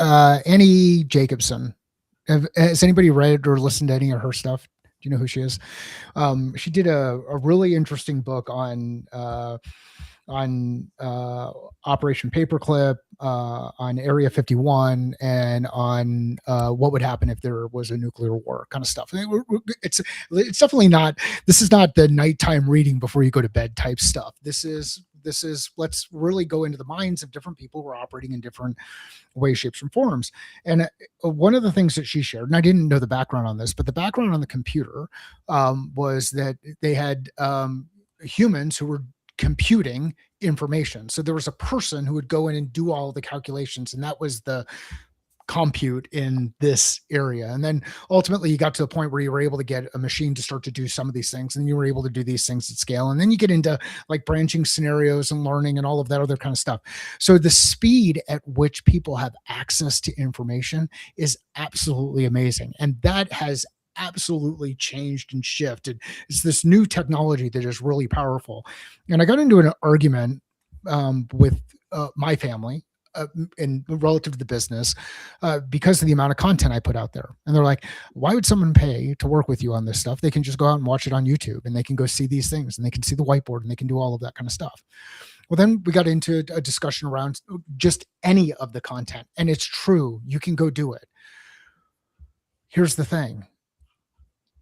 Annie Jacobson. Has anybody read or listened to any of her stuff? Do you know who she is? She did a really interesting book on Operation Paperclip, on Area 51, and on what would happen if there was a nuclear war, kind of stuff. It's definitely not. This is not the nighttime reading before you go to bed type stuff. This is let's really go into the minds of different people who are operating in different ways, shapes, and forms. And one of the things that she shared, and I didn't know the background on this, but the background on the computer was that they had humans who were computing information. So there was a person who would go in and do all the calculations, and that was the compute in this area. And then ultimately you got to the point where you were able to get a machine to start to do some of these things, and you were able to do these things at scale. And then you get into like branching scenarios and learning and all of that other kind of stuff. So the speed at which people have access to information is absolutely amazing. And that has absolutely changed and shifted. It's this new technology that is really powerful. And I got into an argument with my family and relative to the business because of the amount of content I put out there. And they're like, why would someone pay to work with you on this stuff? They can just go out and watch it on YouTube, and they can go see these things, and they can see the whiteboard, and they can do all of that kind of stuff. Well, then we got into a discussion around just any of the content. And it's true. You can go do it. Here's the thing.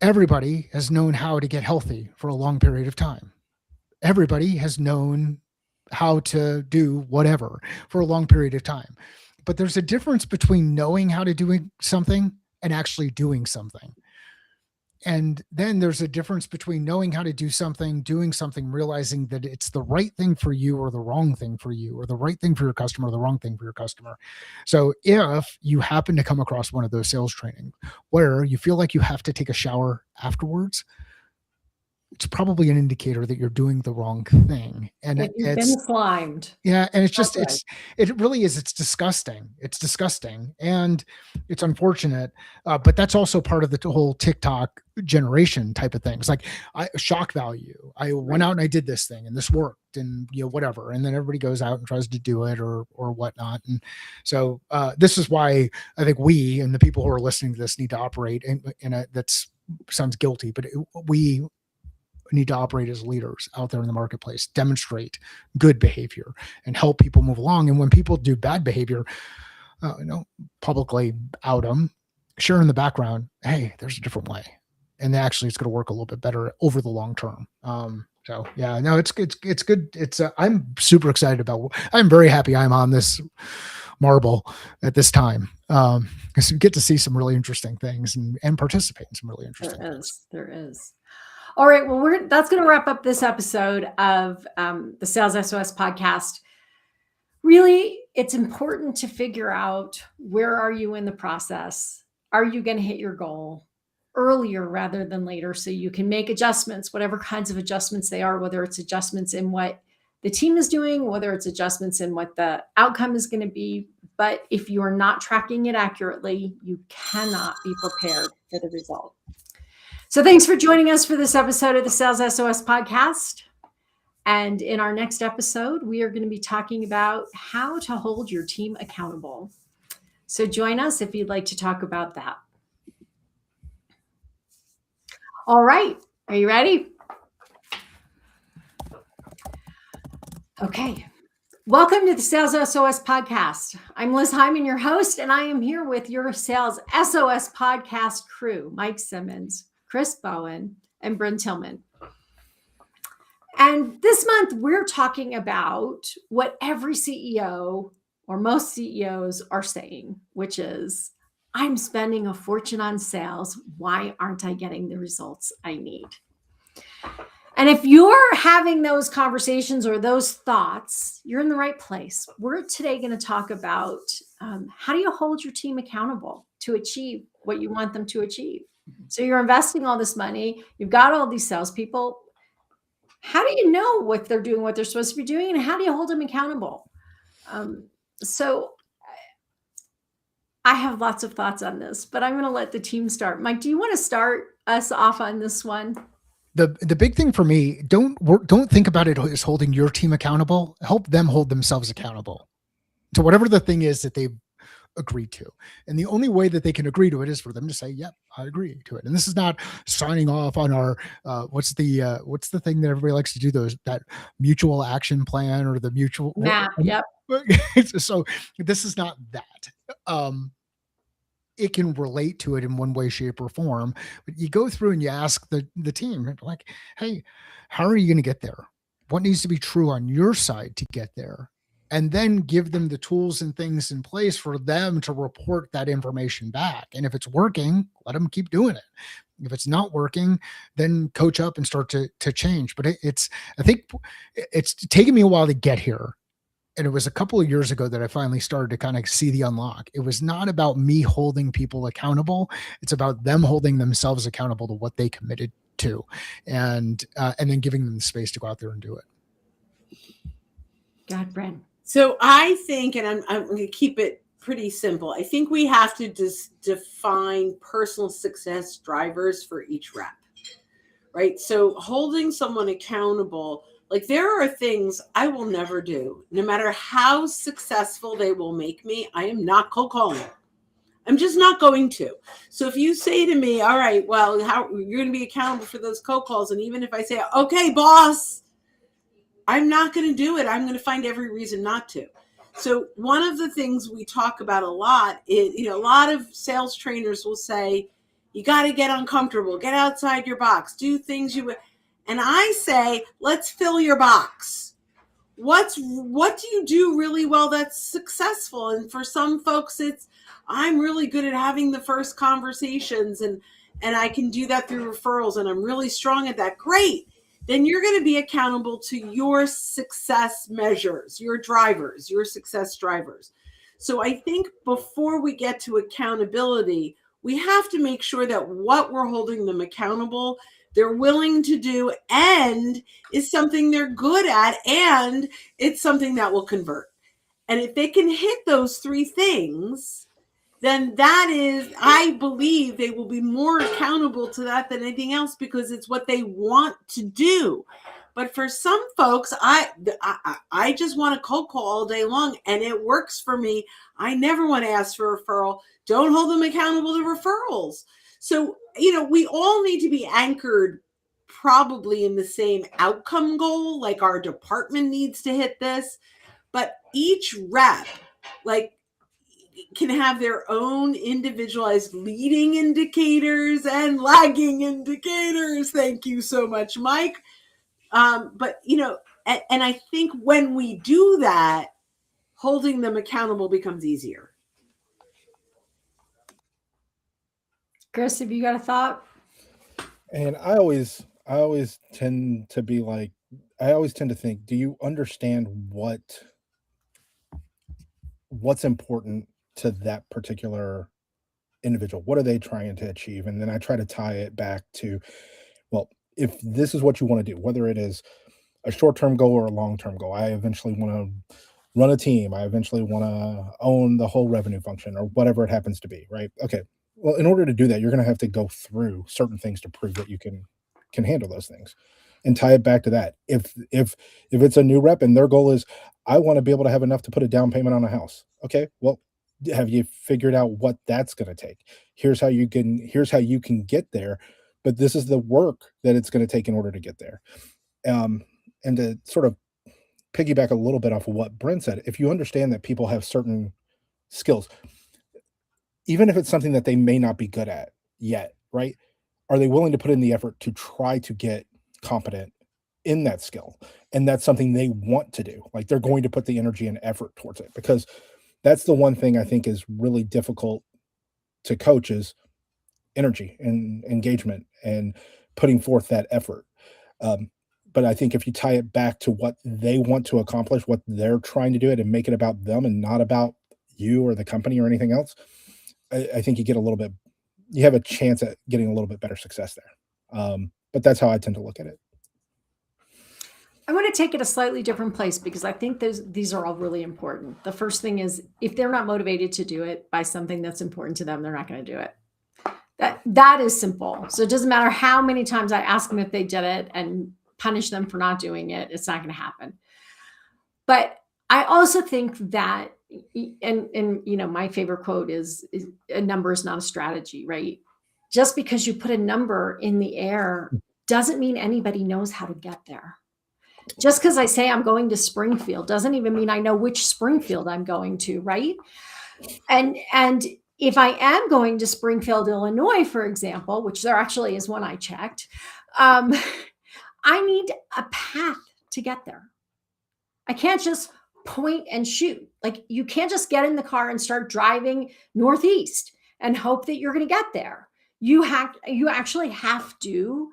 Everybody has known how to get healthy for a long period of time. Everybody has known how to do whatever for a long period of time. But there's a difference between knowing how to do something and actually doing something. And then there's a difference between knowing how to do something, doing something, realizing that it's the right thing for you or the wrong thing for you, or the right thing for your customer or the wrong thing for your customer. So if you happen to come across one of those sales trainings where you feel like you have to take a shower afterwards, it's probably an indicator that you're doing the wrong thing. And you've been slimed. Yeah. And it's just, it really is. It's disgusting. It's disgusting. And it's unfortunate. But that's also part of the whole TikTok generation type of things. Like shock value. I went out and I did this thing and this worked, and whatever. And then everybody goes out and tries to do it or whatnot. And so this is why I think we and the people who are listening to this need to operate in a, sounds guilty, but we need to operate as leaders out there in the marketplace, demonstrate good behavior and help people move along. And when people do bad behavior, publicly out them, share in the background, hey, there's a different way. And actually it's going to work a little bit better over the long term. So yeah, no, it's good. It's I'm super excited I'm very happy I'm on this marble at this time. Because you get to see some really interesting things and participate in some really interesting things. There is. All right. Well, that's going to wrap up this episode of the Sales SOS podcast. Really, it's important to figure out, where are you in the process? Are you going to hit your goal earlier rather than later, so you can make adjustments, whatever kinds of adjustments they are, whether it's adjustments in what the team is doing, whether it's adjustments in what the outcome is going to be. But if you are not tracking it accurately, you cannot be prepared for the result. So thanks for joining us for this episode of the Sales SOS podcast. And in our next episode, we are going to be talking about how to hold your team accountable. So join us if you'd like to talk about that. All right. Are you ready? Okay. Welcome to the Sales SOS podcast. I'm Liz Hyman, your host, and I am here with your Sales SOS podcast crew, Mike Simmons, Chris Bowen, and Bryn Tillman. And this month, we're talking about what every CEO or most CEOs are saying, which is, I'm spending a fortune on sales. Why aren't I getting the results I need? And if you're having those conversations or those thoughts, you're in the right place. We're today going to talk about how do you hold your team accountable to achieve what you want them to achieve? So you're investing all this money. You've got all these salespeople. How do you know what they're doing, what they're supposed to be doing, and how do you hold them accountable? So I have lots of thoughts on this, but I'm going to let the team start. Mike, do you want to start us off on this one? The big thing for me, don't think about it as holding your team accountable. Help them hold themselves accountable to whatever the thing is that they agreed to. And the only way that they can agree to it is for them to say, yep, I agree to it. And this is not signing off on our, what's the thing that everybody likes to do, that mutual action plan or the mutual map. Yep. So this is not that. It can relate to it in one way, shape, or form, but you go through and you ask the team, like, hey, how are you going to get there? What needs to be true on your side to get there? And then give them the tools and things in place for them to report that information back. And if it's working, let them keep doing it. If it's not working, then coach up and start to change. But I think it's taken me a while to get here. And it was a couple of years ago that I finally started to kind of see the unlock. It was not about me holding people accountable. It's about them holding themselves accountable to what they committed to, and then giving them the space to go out there and do it. Go ahead, Bryn. So I think, and I'm going to keep it pretty simple. I think we have to just define personal success drivers for each rep, right? So holding someone accountable, like there are things I will never do. No matter how successful they will make me, I am not cold calling. I'm just not going to. So if you say to me, all right, well, how you're going to be accountable for those cold calls. And even if I say, okay, boss, I'm not going to do it. I'm going to find every reason not to. So one of the things we talk about a lot is, a lot of sales trainers will say, you got to get uncomfortable, get outside your box, do things you would. And I say, let's fill your box. What do you do really well that's successful? And for some folks, it's, I'm really good at having the first conversations and I can do that through referrals and I'm really strong at that. Great. Then you're going to be accountable to your success measures, your drivers, your success drivers. So I think before we get to accountability, we have to make sure that what we're holding them accountable, they're willing to do and is something they're good at and it's something that will convert. And if they can hit those three things, then that is, I believe they will be more accountable to that than anything else because it's what they want to do. But for some folks, I just want to cold call all day long and it works for me. I never want to ask for a referral. Don't hold them accountable to referrals. So, we all need to be anchored probably in the same outcome goal, like our department needs to hit this, but each rep, can have their own individualized leading indicators and lagging indicators. Thank you so much, Mike. But, and I think when we do that, holding them accountable becomes easier. Chris, have you got a thought? And I always tend to be like, I always tend to think, do you understand what's important to that particular individual? What are they trying to achieve? And then I try to tie it back to, well, if this is what you want to do, whether it is a short-term goal or a long-term goal, I eventually want to run a team. I eventually want to own the whole revenue function or whatever it happens to be, right? Okay. Well, in order to do that, you're going to have to go through certain things to prove that you can handle those things, and tie it back to that. If it's a new rep and their goal is, I want to be able to have enough to put a down payment on a house. Okay, well, have you figured out what that's going to take? Here's how you can get there, but this is the work that it's going to take in order to get there. And to sort of piggyback a little bit off of what Brent said, if you understand that people have certain skills, even if it's something that they may not be good at yet, right? Are they willing to put in the effort to try to get competent in that skill? And that's something they want to do. Like, they're going to put the energy and effort towards it, because that's the one thing I think is really difficult to coach, is energy and engagement and putting forth that effort. But I think if you tie it back to what they want to accomplish, what they're trying to do it, and make it about them and not about you or the company or anything else, I think you have a chance at getting a little bit better success there. But that's how I tend to look at it. I want to take it a slightly different place, because I think these are all really important. The first thing is, if they're not motivated to do it by something that's important to them, they're not going to do it. That is simple. So it doesn't matter how many times I ask them if they did it and punish them for not doing it, it's not going to happen. But I also think that, and my favorite quote is a number is not a strategy, right? Just because you put a number in the air doesn't mean anybody knows how to get there. Just because I say I'm going to Springfield doesn't even mean I know which Springfield I'm going to, right? And if I am going to Springfield, Illinois, for example, which there actually is one I checked, I need a path to get there. I can't just point and shoot. Like, you can't just get in the car and start driving northeast and hope that you're going to get there. You actually have to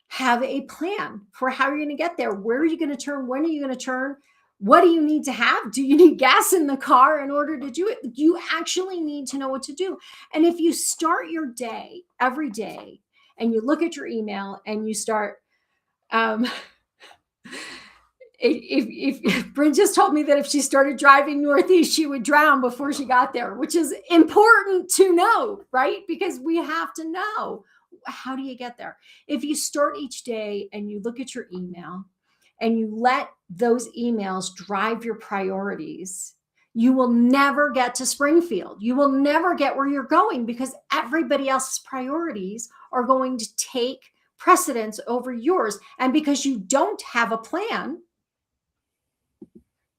have a plan for how you're going to get there. Where are you going to turn? When are you going to turn? What do you need to have? Do you need gas in the car in order to do it? You actually need to know what to do. And if you start your day every day and you look at your email and you start, if Bryn just told me that if she started driving northeast, she would drown before she got there, which is important to know, right? Because we have to know, how do you get there? If you start each day and you look at your email and you let those emails drive your priorities, you will never get to Springfield. You will never get where you're going, because everybody else's priorities are going to take precedence over yours. And because you don't have a plan,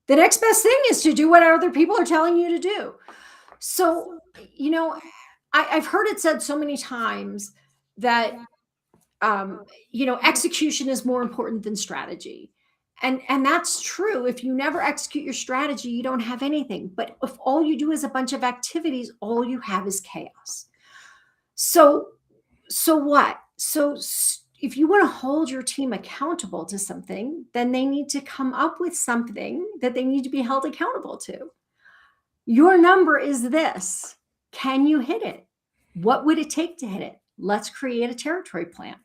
the next best thing is to do what other people are telling you to do. So, I've heard it said so many times that, execution is more important than strategy. And that's true. If you never execute your strategy, you don't have anything. But if all you do is a bunch of activities, all you have is chaos. So what? So if you want to hold your team accountable to something, then they need to come up with something that they need to be held accountable to. Your number is this. Can you hit it? What would it take to hit it? Let's create a territory plan.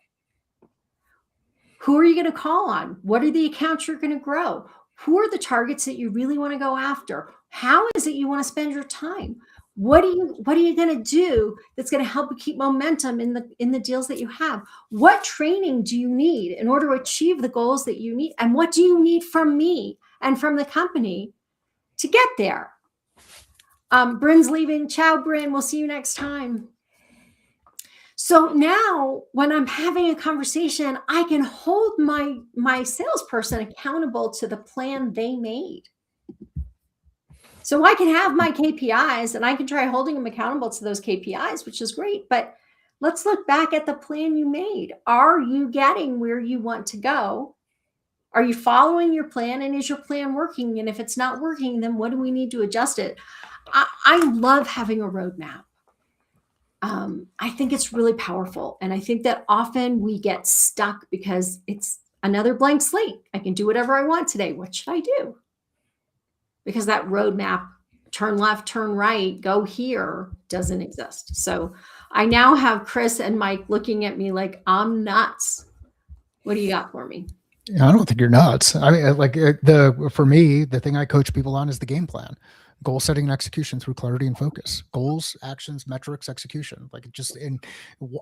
Who are you going to call on? What are the accounts you're going to grow? Who are the targets that you really want to go after? How is it you want to spend your time? What are you going to do that's going to help you keep momentum in the deals that you have? What training do you need in order to achieve the goals that you need? And what do you need from me and from the company to get there? Bryn's leaving. Ciao, Bryn. We'll see you next time. So now when I'm having a conversation, I can hold my salesperson accountable to the plan they made. So I can have my KPIs and I can try holding them accountable to those KPIs, which is great. But let's look back at the plan you made. Are you getting where you want to go? Are you following your plan? And is your plan working? And if it's not working, then what do we need to adjust it? I love having a roadmap. I think it's really powerful. And I think that often we get stuck because it's another blank slate. I can do whatever I want today. What should I do? Because that roadmap, turn left, turn right, go here, doesn't exist. So I now have Chris and Mike looking at me like I'm nuts. What do you got for me? I don't think you're nuts. I mean, for me, the thing I coach people on is the game plan. Goal setting and execution through clarity and focus. Goals, actions, metrics, execution. Like just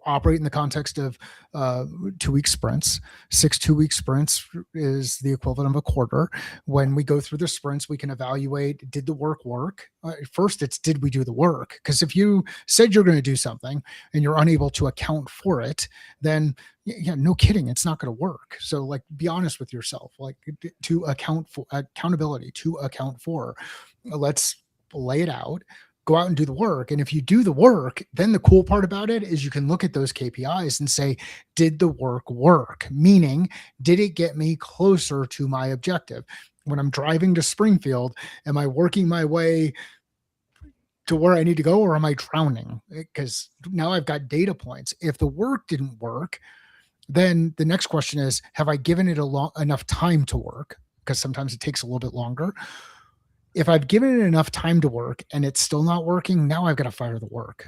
operate in the context of 2-week sprints. 6 2-week sprints is the equivalent of a quarter. When we go through the sprints, we can evaluate, did the work? First, it's did we do the work? Because if you said you're going to do something and you're unable to account for it, then yeah, no kidding, it's not going to work. So like, be honest with yourself, like to account for accountability, to account for. Let's lay it out, go out and do the work. And if you do the work, then the cool part about it is you can look at those KPIs and say, did the work? Meaning, did it get me closer to my objective? When I'm driving to Springfield, am I working my way to where I need to go, or am I drowning? Because now I've got data points. If the work didn't work, then the next question is, have I given it enough time to work? Because sometimes it takes a little bit longer. If I've given it enough time to work and it's still not working, now I've got to fire the work,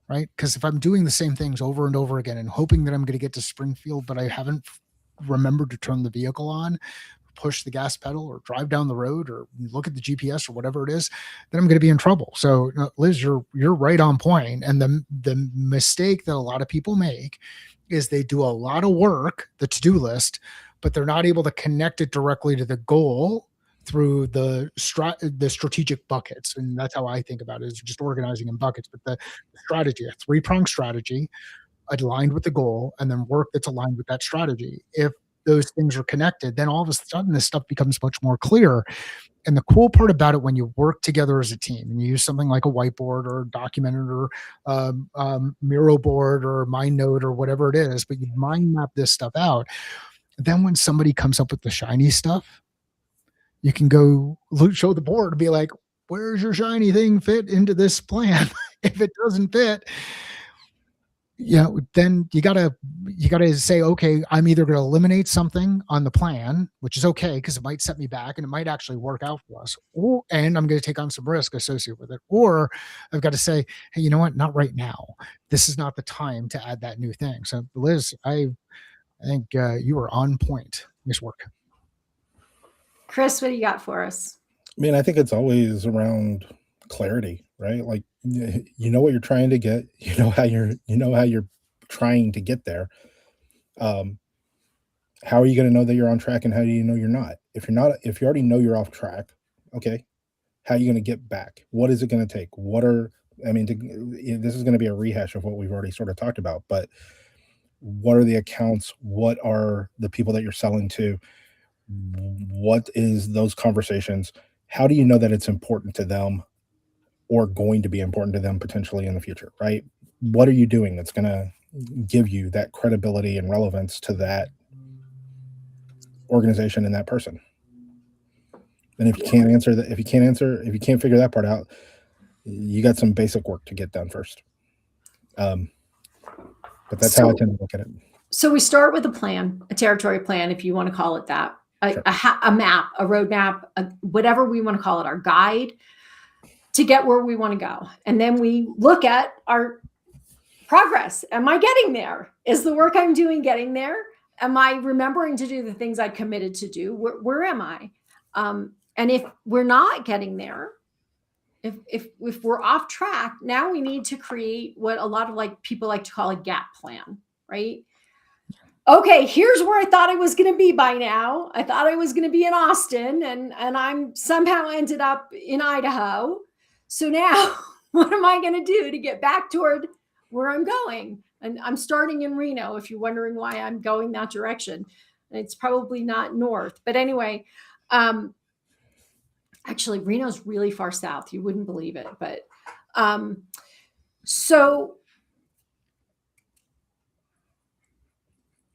right? Because if I'm doing the same things over and over again and hoping that I'm going to get to Springfield, but I haven't remembered to turn the vehicle on, push the gas pedal, or drive down the road, or look at the GPS, or whatever it is, then I'm going to be in trouble. So Liz, you're right on point. And the mistake that a lot of people make is they do a lot of work, the to-do list, but they're not able to connect it directly to the goal through the strategic buckets. And that's how I think about it, is just organizing in buckets. But the strategy, a 3-pronged strategy aligned with the goal, and then work that's aligned with that strategy. If those things are connected, then all of a sudden this stuff becomes much more clear. And the cool part about it, when you work together as a team and you use something like a whiteboard or Documented or Miro board or MindNote or whatever it is, but you mind map this stuff out, then when somebody comes up with the shiny stuff, you can go show the board and be like, where's your shiny thing fit into this plan? If it doesn't fit, then you gotta say, okay, I'm either going to eliminate something on the plan, which is okay because it might set me back and it might actually work out for us, and I'm going to take on some risk associated with it, or I've got to say, hey, you know what? Not right now. This is not the time to add that new thing. So, Liz, I think you are on point. Nice work. Chris, what do you got for us? I mean, I think it's always around clarity, right? Like, you know what you're trying to get, you know how you're trying to get there. How are you going to know that you're on track, and how do you know you're not? If you already know you're off track, okay, how are you going to get back? What is it going to take? This is going to be a rehash of what we've already sort of talked about, but what are the accounts? What are the people that you're selling to? What is those conversations? How do you know that it's important to them, or going to be important to them potentially in the future, right? What are you doing that's going to give you that credibility and relevance to that organization and that person? And if you can't figure that part out, you got some basic work to get done first. But that's how I tend to look at it. So we start with a plan, a territory plan, if you want to call it that, Sure. a map, a roadmap, whatever we want to call it, our guide to get where we want to go. And then we look at our progress. Am I getting there? Is the work I'm doing getting there? Am I remembering to do the things I committed to do? Where am I? And if we're not getting there, if we're off track, now we need to create what a lot of people like to call a gap plan, right? Okay, here's where I thought I was going to be by now. I thought I was going to be in Austin, and I'm somehow ended up in Idaho. So now what am I going to do to get back toward where I'm going? And I'm starting in Reno, if you're wondering why I'm going that direction. And it's probably not north. But anyway, actually, Reno's really far south. You wouldn't believe it. But so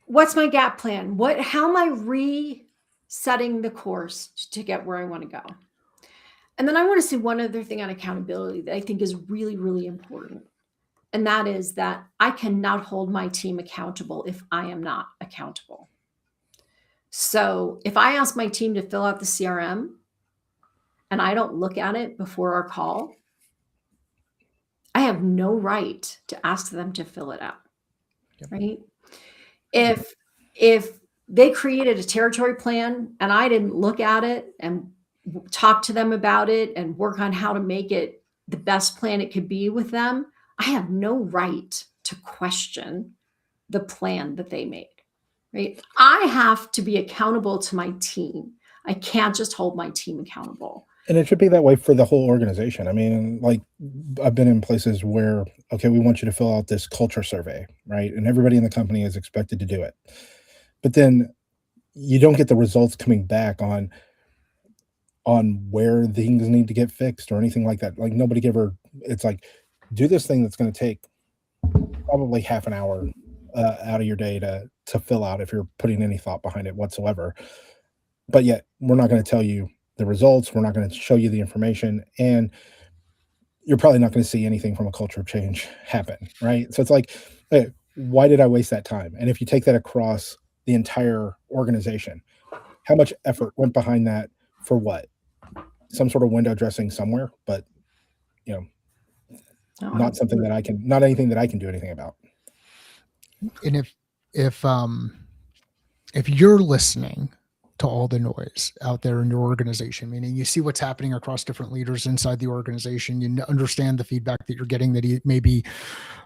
what's my gap plan? How am I resetting the course to get where I want to go? And then I want to say one other thing on accountability that I think is really, really important. And that is that I cannot hold my team accountable if I am not accountable. So if I ask my team to fill out the CRM and I don't look at it before our call, I have no right to ask them to fill it out, right? If they created a territory plan and I didn't look at it and talk to them about it and work on how to make it the best plan it could be with them, I have no right to question the plan that they made, right? I have to be accountable to my team. I can't just hold my team accountable. And it should be that way for the whole organization. I mean, like, I've been in places where, okay, we want you to fill out this culture survey, right? And everybody in the company is expected to do it. But then you don't get the results coming back on where things need to get fixed or anything like that. Like, nobody ever, it's like, do this thing that's going to take probably half an hour out of your day to fill out if you're putting any thought behind it whatsoever. But yet we're not going to tell you the results. We're not going to show you the information, and you're probably not going to see anything from a culture change happen, right? So it's like, hey, why did I waste that time? And if you take that across the entire organization, how much effort went behind that for what? Some sort of window dressing somewhere, but not something that not anything that I can do anything about. And if you're listening to all the noise out there in your organization, meaning you see what's happening across different leaders inside the organization, you understand the feedback that you're getting, that maybe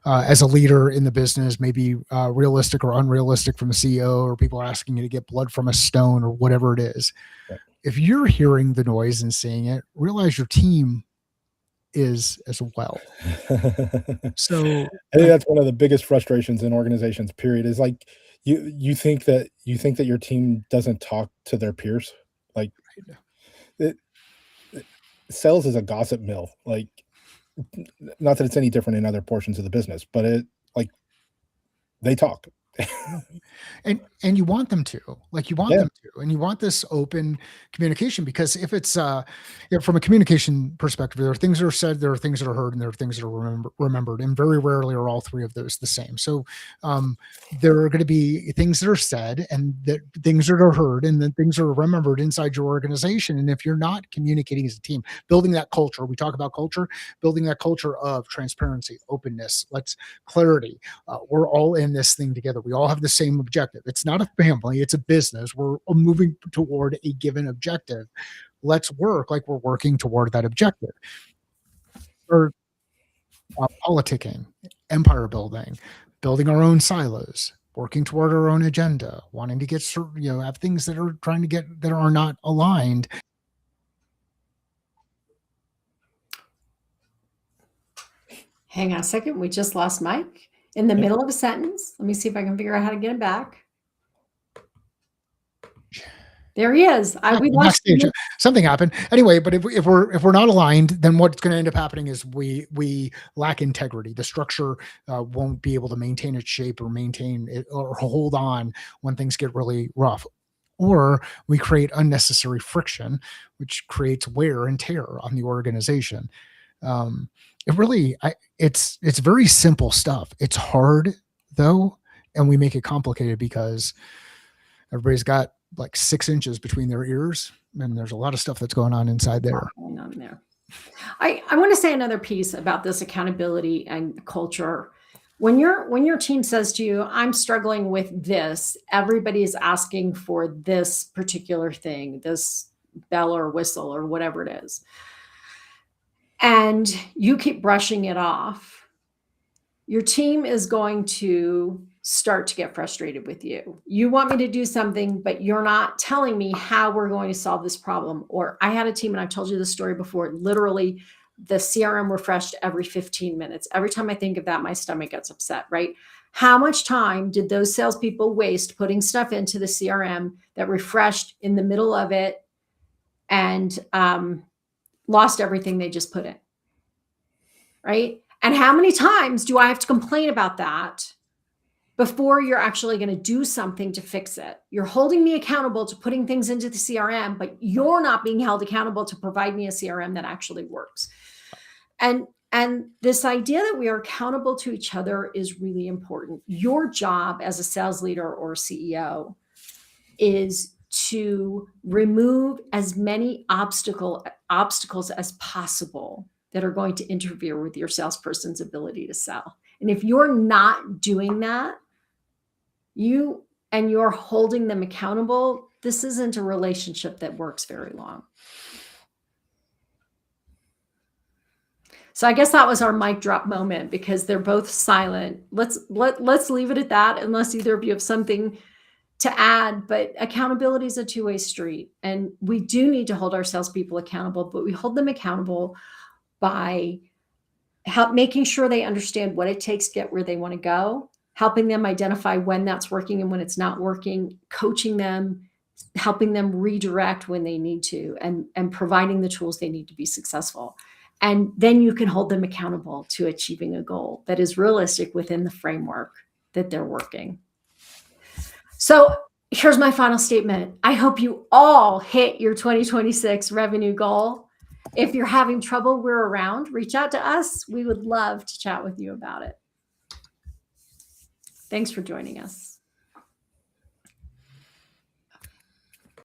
as a leader in the business, maybe realistic or unrealistic from the CEO, or people asking you to get blood from a stone or whatever it is. Right. If you're hearing the noise and seeing it, realize your team is as well. So I think that's one of the biggest frustrations in organizations, period, is like, you think that your team doesn't talk to their peers. Like, sales is a gossip mill. Like, not that it's any different in other portions of the business, but they talk. and you want them to, and you want this open communication, because if it's from a communication perspective, there are things that are said, there are things that are heard, and there are things that are remembered, and very rarely are all three of those the same. So there are going to be things that are said, and that things that are heard, and then things that are remembered inside your organization. And if you're not communicating as a team, building that culture, we talk about culture, building that culture of transparency, openness, clarity. We're all in this thing together. We all have the same objective. It's not a family, it's a business. We're moving toward a given objective. Let's work like we're working toward that objective. Or politicking, empire building, building our own silos, working toward our own agenda, wanting to get have things that are trying to get that are not aligned. Hang on a second. We just lost Mike in the middle of a sentence. Let me see if I can figure out how to get him back. There he is. We lost him. Something happened anyway. But if we're not aligned, then what's going to end up happening is we lack integrity. The structure won't be able to maintain its shape or maintain it or hold on when things get really rough. Or we create unnecessary friction, which creates wear and tear on the organization. It's very simple stuff. It's hard though, and we make it complicated because everybody's got like 6 inches between their ears, and there's a lot of stuff that's going on inside there. I want to say another piece about this accountability and culture. When your team says to you, I'm struggling with this, everybody is asking for this particular thing, this bell or whistle or whatever it is, and you keep brushing it off, your team is going to start to get frustrated with you. You want me to do something, but you're not telling me how we're going to solve this problem. Or I had a team, and I've told you this story before, literally the CRM refreshed every 15 minutes. Every time I think of that, my stomach gets upset, right? How much time did those salespeople waste putting stuff into the CRM that refreshed in the middle of it and lost everything they just put in, right? And how many times do I have to complain about that before you're actually going to do something to fix it? You're holding me accountable to putting things into the CRM, but you're not being held accountable to provide me a CRM that actually works. And this idea that we are accountable to each other is really important. Your job as a sales leader or CEO is to remove as many obstacles as possible that are going to interfere with your salesperson's ability to sell. And if you're not doing that, you're holding them accountable, this isn't a relationship that works very long. So I guess that was our mic drop moment because they're both silent. Let's leave it at that unless either of you have something to add. But accountability is a two-way street, and we do need to hold our salespeople accountable, but we hold them accountable by making sure they understand what it takes to get where they want to go, helping them identify when that's working and when it's not working, coaching them, helping them redirect when they need to, and providing the tools they need to be successful. And then you can hold them accountable to achieving a goal that is realistic within the framework that they're working. So here's my final statement. I hope you all hit your 2026 revenue goal. If you're having trouble, we're around. Reach out to us. We would love to chat with you about it. Thanks for joining us.